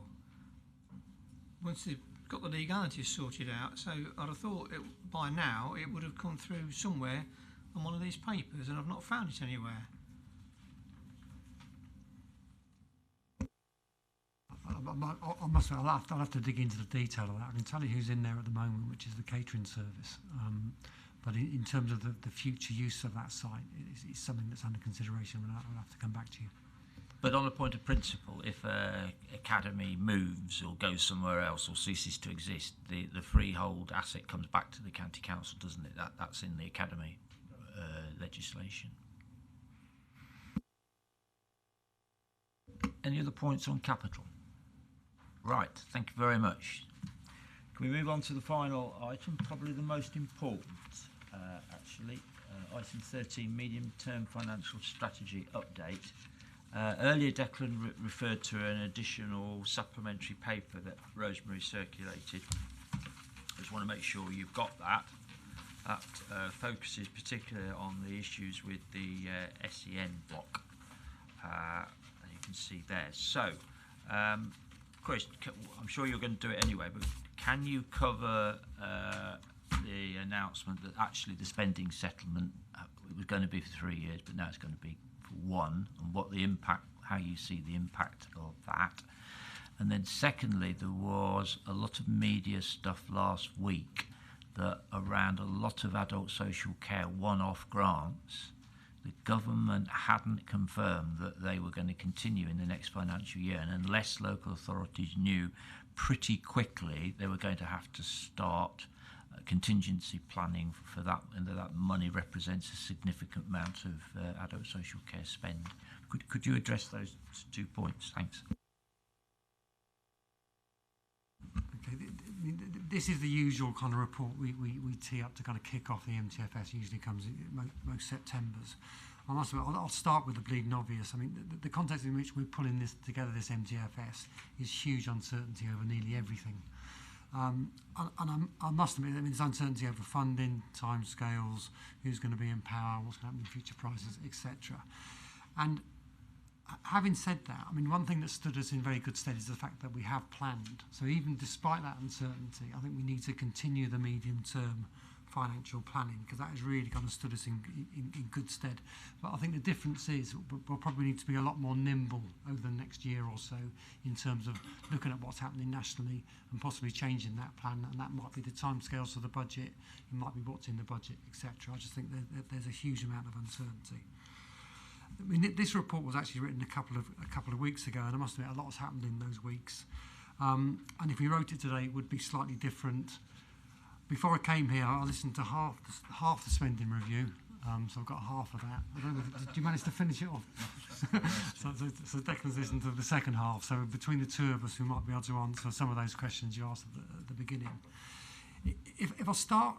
once they've got the legalities sorted out. So I'd have thought by now it would have come through somewhere on one of these papers, and I've not found it anywhere. I must admit, I'll have to dig into the detail of that. I can tell you who's in there at the moment, which is the catering service. But in terms of the future use of that site, it's something that's under consideration, and I'll have to come back to you. But on a point of principle, if an academy moves or goes somewhere else or ceases to exist, the freehold asset comes back to the county council, doesn't it? That's in the academy legislation. Any other points on capital? Right, thank you very much. Can we move on to the final item, probably the most important, actually, item 13, medium-term financial strategy update. Earlier Declan referred to an additional supplementary paper that Rosemary circulated. I just want to make sure you've got that. That focuses particularly on the issues with the SEN block, and you can see there. So, Chris, I'm sure you're going to do it anyway, but can you cover the announcement that actually the spending settlement it was going to be for 3 years, but now it's going to be for 1, and what the impact, how you see the impact of that? And then secondly, there was a lot of media stuff last week that around a lot of adult social care one-off grants, the government hadn't confirmed that they were going to continue in the next financial year, and unless local authorities knew pretty quickly, they were going to have to start contingency planning for that, and that money represents a significant amount of adult social care spend. Could you address those 2 points? Thanks. Okay, this is the usual kind of report we tee up to kind of kick off the MTFS. Usually comes in most Septembers. I must admit, I'll start with the bleeding obvious. I mean, the context in which we're pulling this together, this MTFS, is huge uncertainty over nearly everything. And I must admit, I mean, there's uncertainty over funding, timescales, who's going to be in power, what's going to happen in future prices, etc. And having said that, I mean, one thing that stood us in very good stead is the fact that we have planned. So even despite that uncertainty, I think we need to continue the medium-term financial planning, because that has really kind of stood us in good stead. But I think the difference is we'll probably need to be a lot more nimble over the next year or so in terms of looking at what's happening nationally and possibly changing that plan, and that might be the timescales of the budget, it might be what's in the budget, etc. I just think that there's a huge amount of uncertainty. I mean, this report was actually written a couple of weeks ago, and I must admit a lot has happened in those weeks. And if we wrote it today, it would be slightly different. Before I came here, I listened to half the spending review, so I've got half of that. I don't know, did you manage to finish it off? so Declan's listened to the second half. So between the two of us, we might be able to answer some of those questions you asked at the beginning. If I start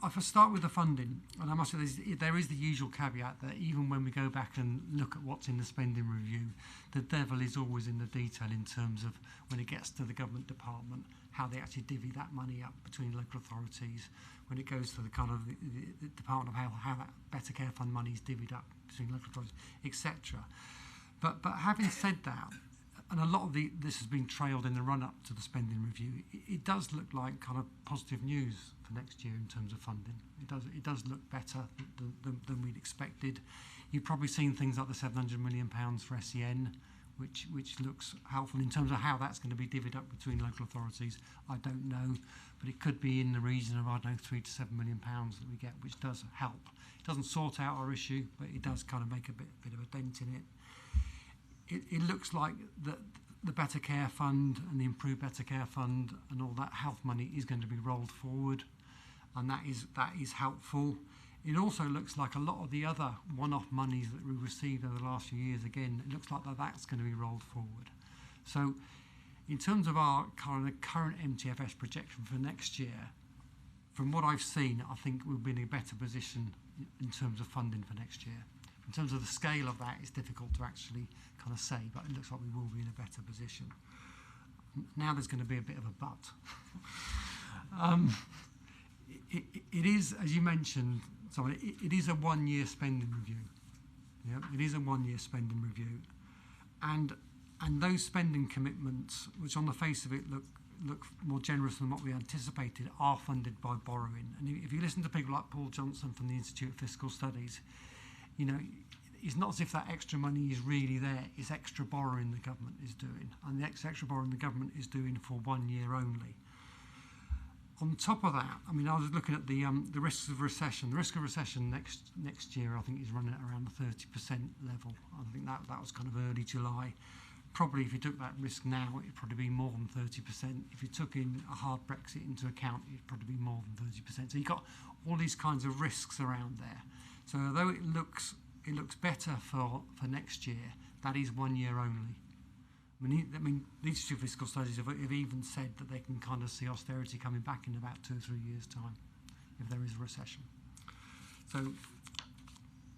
with the funding, and I must say there is the usual caveat that even when we go back and look at what's in the spending review, the devil is always in the detail in terms of when it gets to the government department, how they actually divvy that money up between local authorities, when it goes to the kind of the Department of Health, how that Better Care Fund money is divvied up between local authorities, etc. But having said that, and a lot of this has been trailed in the run-up to the spending review, it does look like kind of positive news for next year in terms of funding. It does look better than we'd expected. You've probably seen things like the £700 million for SEN, which looks helpful in terms of how that's going to be divvied up between local authorities. I don't know, but it could be in the region of, I don't know, £3 to £7 million that we get, which does help. It doesn't sort out our issue, but it does kind of make a bit of a dent in it. It looks like the Better Care Fund and the Improved Better Care Fund and all that health money is going to be rolled forward, and that is helpful. It also looks like a lot of the other one-off monies that we received over the last few years, again, it looks like that's going to be rolled forward. So in terms of our current MTFS projection for next year, from what I've seen, I think we'll be in a better position in terms of funding for next year. In terms of the scale of that, it's difficult to actually kind of say, but it looks like we will be in a better position. Now there's going to be a bit of a but. It is, as you mentioned, it is a 1 year spending review. Yeah, it is a 1 year spending review, and those spending commitments, which on the face of it look more generous than what we anticipated, are funded by borrowing. And if you listen to people like Paul Johnson from the Institute of Fiscal Studies, you know, it's not as if that extra money is really there. It's extra borrowing the government is doing, and the extra borrowing the government is doing for 1 year only. On top of that, I mean, I was looking at the risks of recession. The risk of recession next year, I think, is running at around the 30% level. I think that was kind of early July. Probably if you took that risk now, it'd probably be more than 30%. If you took in a hard Brexit into account, it'd probably be more than 30%. So you've got all these kinds of risks around there. So although it looks better for next year, that is 1 year only. I mean, the Institute of Fiscal Studies have even said that they can kind of see austerity coming back in about 2 or 3 years' time, if there is a recession. So,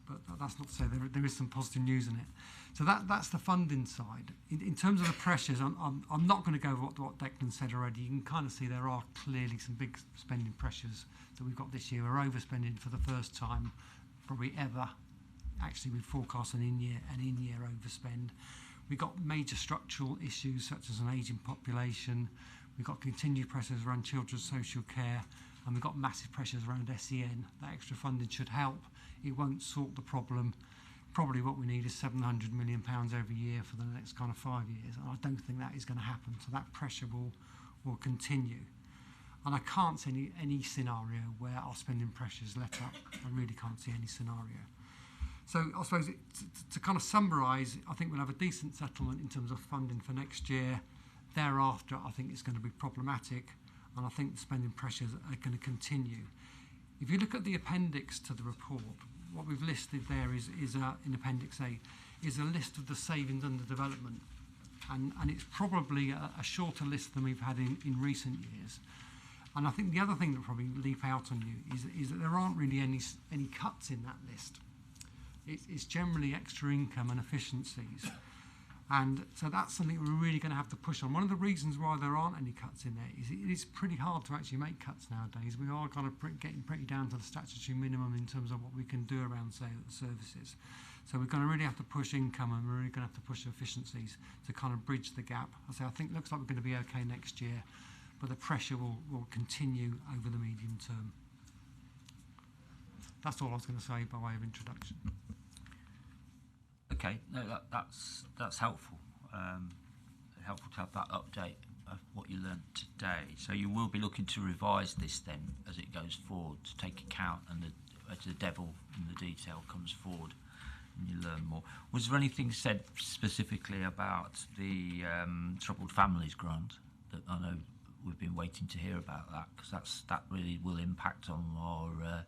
but that's not to say there is some positive news in it. So that's the funding side. In terms of the pressures, I'm not going to go with what Declan said already. You can kind of see there are clearly some big spending pressures that we've got this year. We're overspending for the first time, probably ever. Actually, we forecast an in-year overspend. We've got major structural issues such as an ageing population. We've got continued pressures around children's social care, and we've got massive pressures around SEN. That extra funding should help. It won't sort the problem. Probably what we need is £700 million every year for the next kind of 5 years. And I don't think that is going to happen. So that pressure will continue. And I can't see any scenario where our spending pressures let up. I really can't see any scenario. So I suppose to kind of summarise, I think we'll have a decent settlement in terms of funding for next year. Thereafter, I think it's going to be problematic, and I think the spending pressures are going to continue. If you look at the appendix to the report, what we've listed there is in Appendix A, is a list of the savings under development, and it's probably a shorter list than we've had in recent years. And I think the other thing that probably leap out on you is that there aren't really any cuts in that list. It's generally extra income and efficiencies. And so that's something we're really going to have to push on. One of the reasons why there aren't any cuts in there is it is pretty hard to actually make cuts nowadays. We are kind of getting pretty down to the statutory minimum in terms of what we can do around services. So we're going to really have to push income, and we're really going to have to push efficiencies to kind of bridge the gap. I think it looks like we're going to be okay next year, but the pressure will continue over the medium term. That's all I was going to say by way of introduction. Okay, no, that's helpful. Helpful to have that update of what you learned today. So you will be looking to revise this then as it goes forward, to take account and as the devil in the detail comes forward and you learn more. Was there anything said specifically about the Troubled Families Grant? That I know we've been waiting to hear about that, because that really will impact on our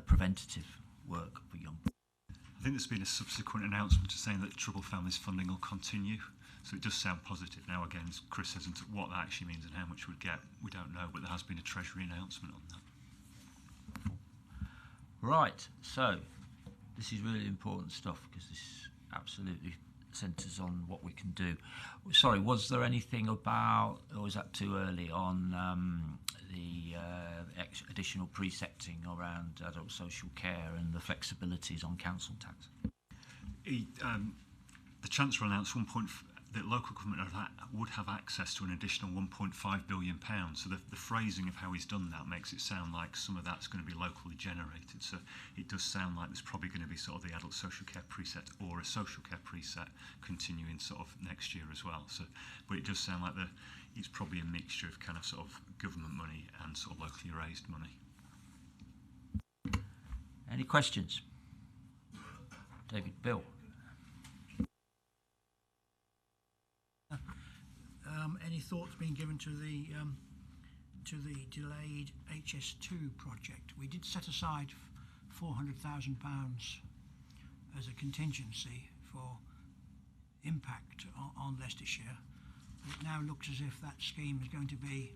preventative work for young people. I think there's been a subsequent announcement to saying that Troubled Families funding will continue, so it does sound positive. Now again, as Chris says, what that actually means and how much we'd get, we don't know, but there has been a Treasury announcement on that. Right, so this is really important stuff, because this absolutely centres on what we can do. Sorry, was there anything about, or is that too early, on the additional precepting around adult social care and the flexibilities on council tax? The Chancellor announced that local government would have access to an additional £1.5 billion. So the phrasing of how he's done that makes it sound like some of that's going to be locally generated. So it does sound like there's probably going to be sort of the adult social care preset or a social care preset continuing sort of next year as well. So, but it does sound like it's probably a mixture of kind of sort of government money and sort of locally raised money. Any questions? David, Bill. Any thoughts being given to the delayed HS2 project? We did set aside £400,000 as a contingency for impact on Leicestershire. It now looks as if that scheme is going to be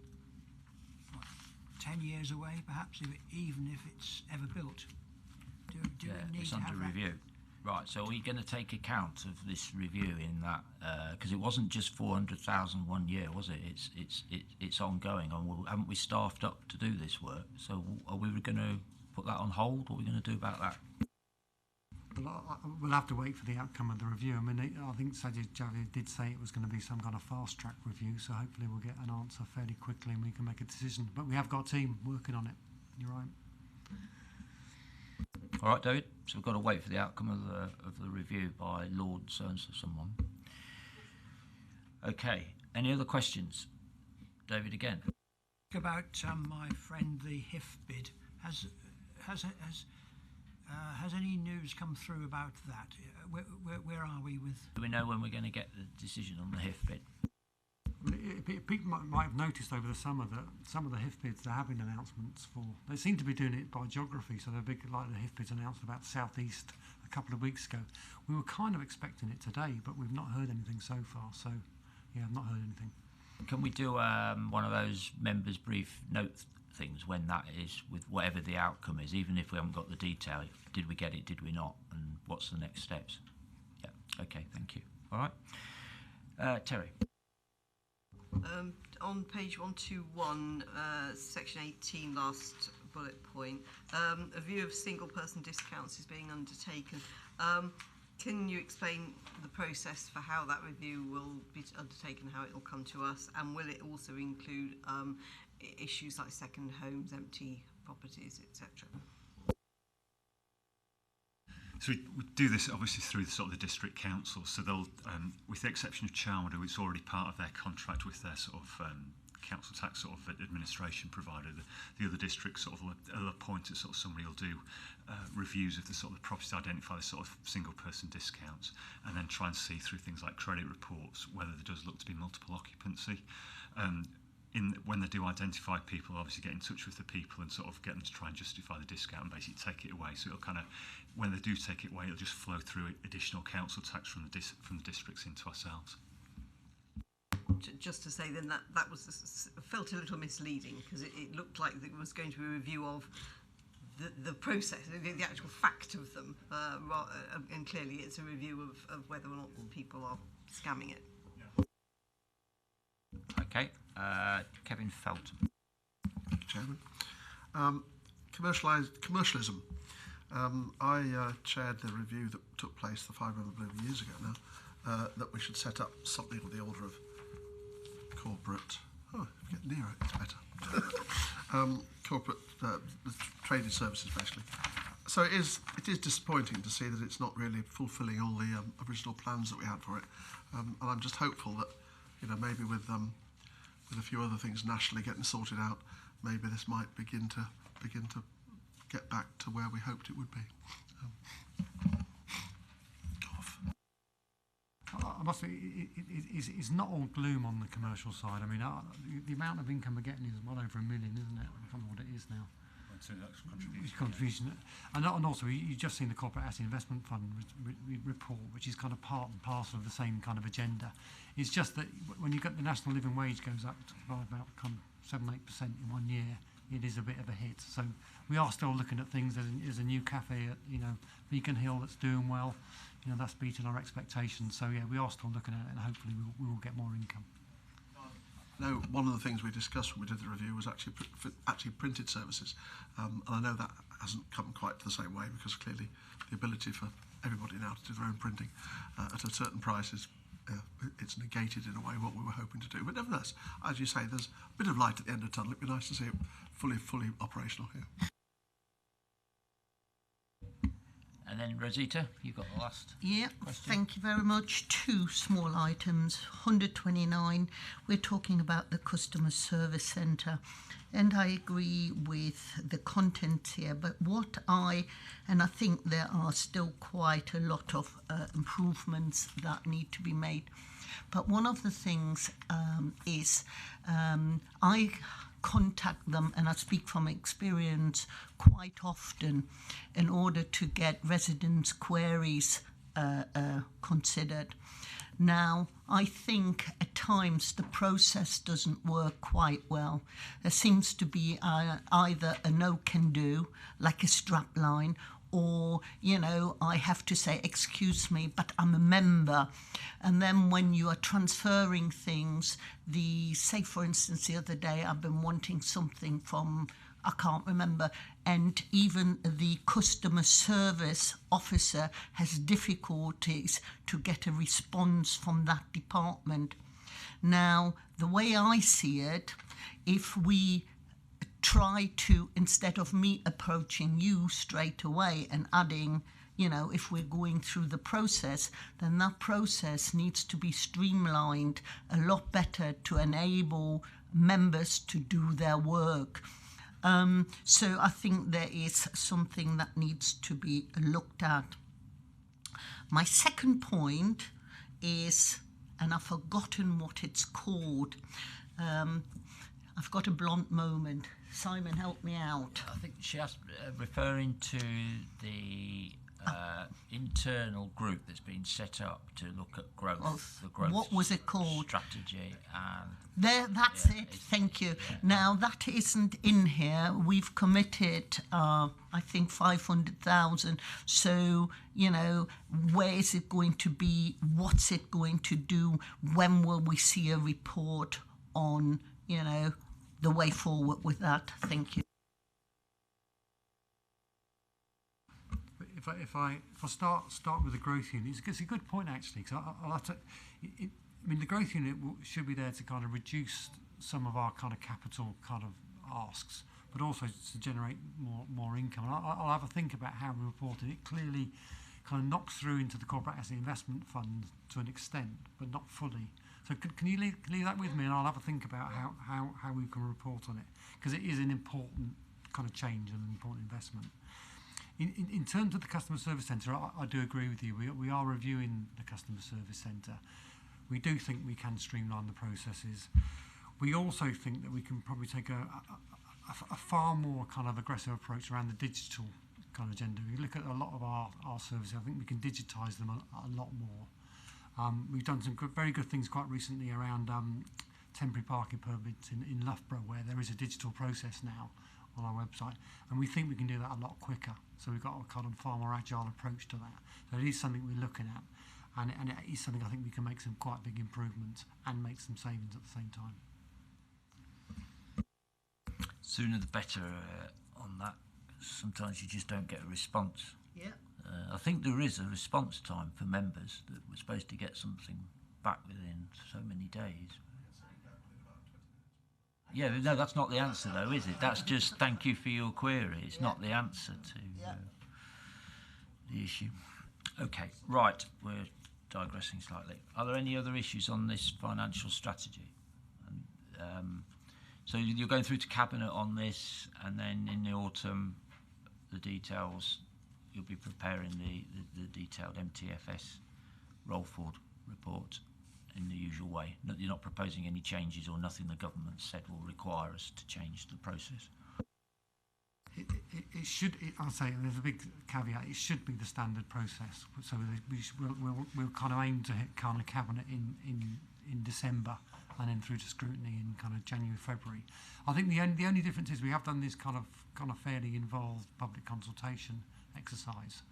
10 years away, perhaps, even if it's ever built. Do we need it's to under have review. Right, so are we going to take account of this review in that? Because it wasn't just 400,000 1 year, was it? It's ongoing, and haven't we staffed up to do this work? So are we going to put that on hold? What are we going to do about that? Well, we'll have to wait for the outcome of the review. I mean, I think Sajid Javid did say it was going to be some kind of fast-track review, so hopefully we'll get an answer fairly quickly and we can make a decision. But we have got a team working on it. You're right. All right, David. So we've got to wait for the outcome of the review by Lord so-and-so someone. Okay. Any other questions? David again. About my friend the HIF bid. Has any news come through about that? Where are we with? Do we know when we're going to get the decision on the HIF bid? People might have noticed over the summer that some of the HIF bids, there have been announcements for. They seem to be doing it by geography, so they're big, like the HIF bids announced about South East a couple of weeks ago. We were kind of expecting it today, but we've not heard anything so far. So, yeah, I've not heard anything. Can we do one of those members' brief note things when that is, with whatever the outcome is, even if we haven't got the detail? Did we get it? Did we not? And what's the next steps? Yeah. Okay. Thank you. All right. Terry. On page 121, section 18, last bullet point, a view of single-person discounts is being undertaken. Can you explain the process for how that review will be undertaken, how it will come to us, and will it also include issues like second homes, empty properties, etc.? So we do this obviously through the sort of the district council. So they'll, with the exception of Charwood, it's already part of their contract with their sort of council tax sort of administration provider. The other districts sort of will appoint sort of somebody will do reviews of the sort of the properties, identify the sort of single person discounts, and then try and see through things like credit reports whether there does look to be multiple occupancy. When they do identify people, obviously get in touch with the people and sort of get them to try and justify the discount and basically take it away. So it'll kind of, when they do take it away, it'll just flow through additional council tax from the districts into ourselves. Just to say then that was felt a little misleading, because it looked like it was going to be a review of the process, the actual fact of them, and clearly it's a review of whether or not people are scamming it. Okay. Kevin Felton. Thank you, Chairman. Commercialism. I chaired the review that took place, the 5 years ago now, that we should set up something of the order of corporate. Oh, if you get nearer, it's better. Corporate trading services, basically. So it is disappointing to see that it's not really fulfilling all the original plans that we had for it. And I'm just hopeful that, maybe with a few other things nationally getting sorted out, maybe this might begin to get back to where we hoped it would be. I must say, it's not all gloom on the commercial side. I mean, the amount of income we're getting is well over 1 million, isn't it? I can't remember what it is now. It's contribution. And also, you've just seen the Corporate Asset Investment Fund report, which is kind of part and parcel of the same kind of agenda. It's just that when you get the national living wage goes up by about 7-8% in 1 year, it is a bit of a hit. So we are still looking at things. There's a new cafe at Beacon Hill that's doing well. That's beating our expectations. So yeah, we are still looking at it, and hopefully we will get more income. No, one of the things we discussed when we did the review was actually printed services, and I know that hasn't come quite the same way, because clearly the ability for everybody now to do their own printing at a certain price is it's negated in a way what we were hoping to do. But nevertheless, as you say, there's a bit of light at the end of the tunnel. It'd be nice to see it fully operational here. And then Rosita, you've got the last question. Thank you very much. 2 small items. 129, we're talking about the customer service centre, and I agree with the content here, but I think there are still quite a lot of improvements that need to be made. But one of the things is I contact them, and I speak from experience, quite often in order to get residents' queries considered. Now, I think at times the process doesn't work quite well. There seems to be either a no can do, like a strap line, or, you know, I have to say, excuse me, but I'm a member. And then when you are transferring things, say for instance, the other day I've been wanting something from, I can't remember, and even the customer service officer has difficulties to get a response from that department. Now, the way I see it, if we try to, instead of me approaching you straight away and adding, you know, if we're going through the process, then that process needs to be streamlined a lot better to enable members to do their work. So I think there is something that needs to be looked at. My second point is, and I've forgotten what it's called, I've got a blunt moment. Simon, help me out. I think she asked, referring to the internal group that's been set up to look at growth, the growth. What was it called? Strategy. And that's it. Thank you. Yeah. Now that isn't in here. We've committed, I think, 500,000. So, you know, where is it going to be? What's it going to do? When will we see a report on, you know, the way forward with that? Thank you. If I start with the growth unit, it's a good point actually, because I'll have to. I mean, the growth unit should be there to kind of reduce some of our kind of capital kind of asks, but also to generate more income. And I'll have a think about how we report it. It clearly kind of knocks through into the corporate asset investment fund to an extent, but not fully. So can you leave that with me, and I'll have a think about how we can report on it, because it is an important kind of change and an important investment. In terms of the customer service centre, I do agree with you. We are reviewing the customer service centre. We do think we can streamline the processes. We also think that we can probably take a far more kind of aggressive approach around the digital kind of agenda. We look at a lot of our services. I think we can digitise them a lot more. We've done some very good things quite recently around temporary parking permits in Loughborough, where there is a digital process now on our website, and we think we can do that a lot quicker. So we've got a kind of far more agile approach to that. So it is something we're looking at, and it is something I think we can make some quite big improvements and make some savings at the same time. Sooner the better on that. Sometimes you just don't get a response. Yeah. I think there is a response time for members that we're supposed to get something back within so many days. Yeah, no, that's not the answer though, is it? That's just thank you for your query. It's not the answer to the issue. Okay, right, we're digressing slightly. Are there any other issues on this financial strategy? So you're going through to Cabinet on this, and then in the autumn, the details, you'll be preparing the detailed MTFS roll forward report in the usual way. You're not proposing any changes or nothing the government said will require us to change the process. It should. I'll say there's a big caveat. It should be the standard process. So we'll kind of aim to hit kind of Cabinet in December, and then through to scrutiny in kind of January, February. I think the only difference is we have done this kind of fairly involved public consultation exercise.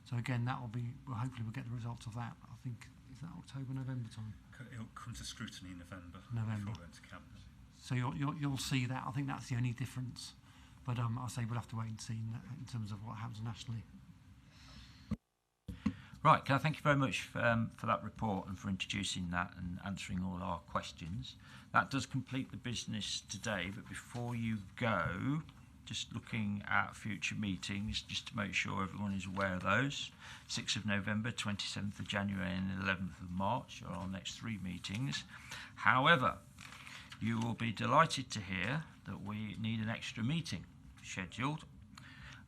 So again, hopefully we'll get the results of that. I think is that October, November time. It'll come to scrutiny in November. November. Before it went to Cabinet. So you'll see that. I think that's the only difference. But I'll say we'll have to wait and see in terms of what happens nationally. Right, can I thank you very much for that report and for introducing that and answering all our questions. That does complete the business today, but before you go, just looking at future meetings, just to make sure everyone is aware of those. 6th of November, 27th of January and 11th of March are our next 3 meetings. However, you will be delighted to hear that we need an extra meeting scheduled.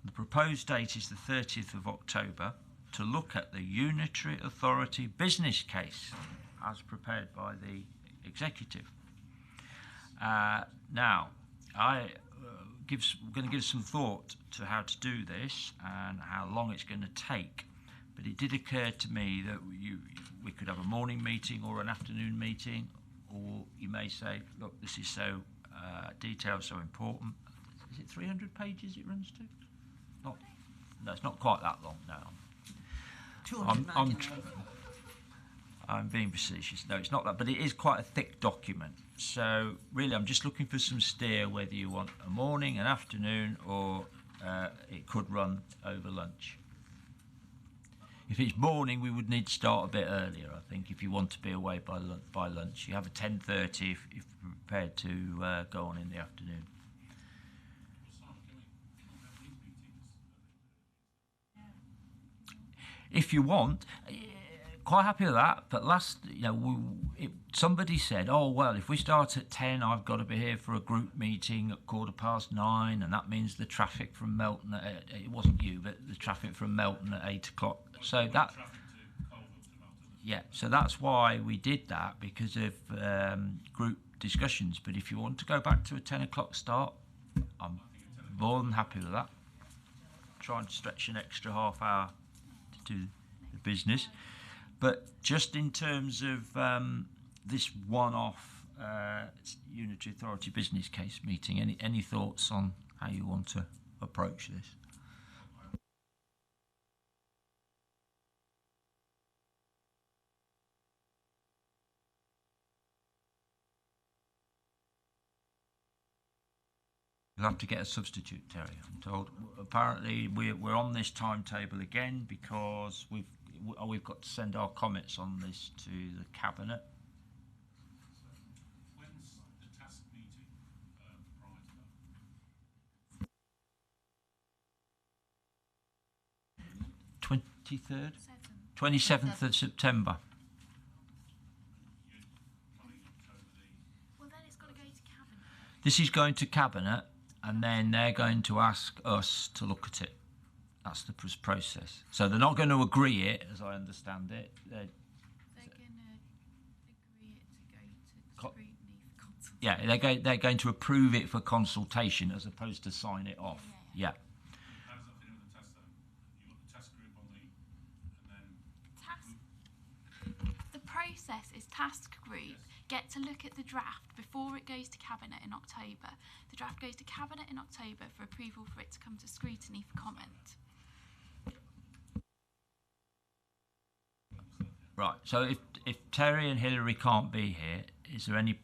The proposed date is the 30th of October to look at the Unitary Authority business case as prepared by the Executive. Now, I'm going to give some thought to how to do this and how long it's going to take, but it did occur to me that we could have a morning meeting or an afternoon meeting, or you may say, look, this is so detailed, so important. Is it 300 pages it runs to? Not No, it's not quite that long. No, I'm being facetious. No, it's not that, but it is quite a thick document. So really, I'm just looking for some steer whether you want a morning, an afternoon, or it could run over lunch. If it's morning, we would need to start a bit earlier, I think, if you want to be away by lunch. You have a 10:30 if you're prepared to go on in the afternoon. If you want, quite happy with that. But somebody said, "Oh well, if we start at 10, I've got to be here for a group meeting at 9:15, and that means the traffic from Melton. It wasn't you, but the traffic from Melton at 8 o'clock. So that, yeah. So that's why we did that, because of group discussions. But if you want to go back to a 10 o'clock start, I'm more than happy with that. Try and stretch an extra half hour to do the business. But just in terms of this one-off Unitary Authority business case meeting, any thoughts on how you want to approach this? You'll have to get a substitute, Terry, I'm told. Apparently we're on this timetable again because we've got to send our comments on this to the Cabinet. When's the task meeting prior to that? 23rd? 27th of September. Well, then it's got to go to Cabinet. This is going to Cabinet, and then they're going to ask us to look at it. That's the process. So they're not going to agree it, as I understand it. They're going to agree it to go to scrutiny for consultation. Yeah, they're going to approve it for consultation as opposed to sign it off. Yeah. How does that fit in with the test then? You've got the test group on the, and then... The process is task group get to look at the draft before it goes to Cabinet in October. The draft goes to Cabinet in October for approval for it to come to scrutiny for comment. Right, so if Terry and Hilary can't be here, is there any,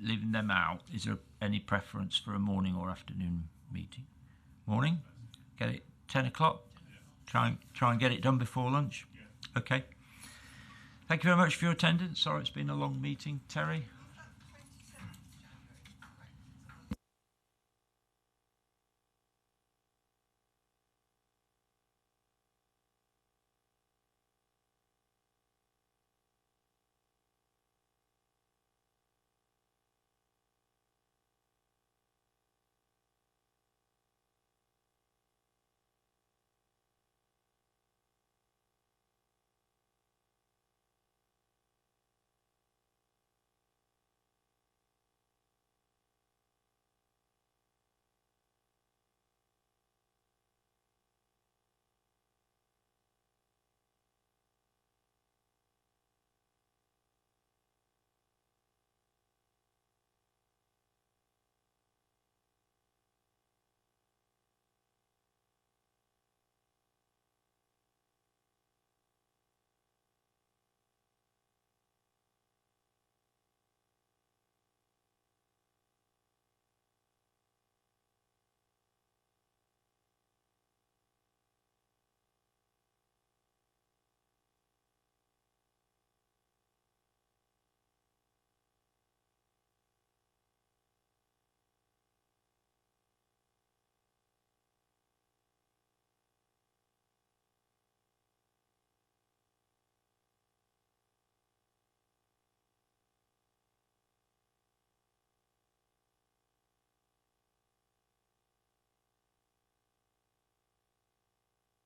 leaving them out, is there any preference for a morning or afternoon meeting? Morning? Get it 10 o'clock? Try and get it done before lunch? Okay. Thank you very much for your attendance. Sorry it's been a long meeting. Terry?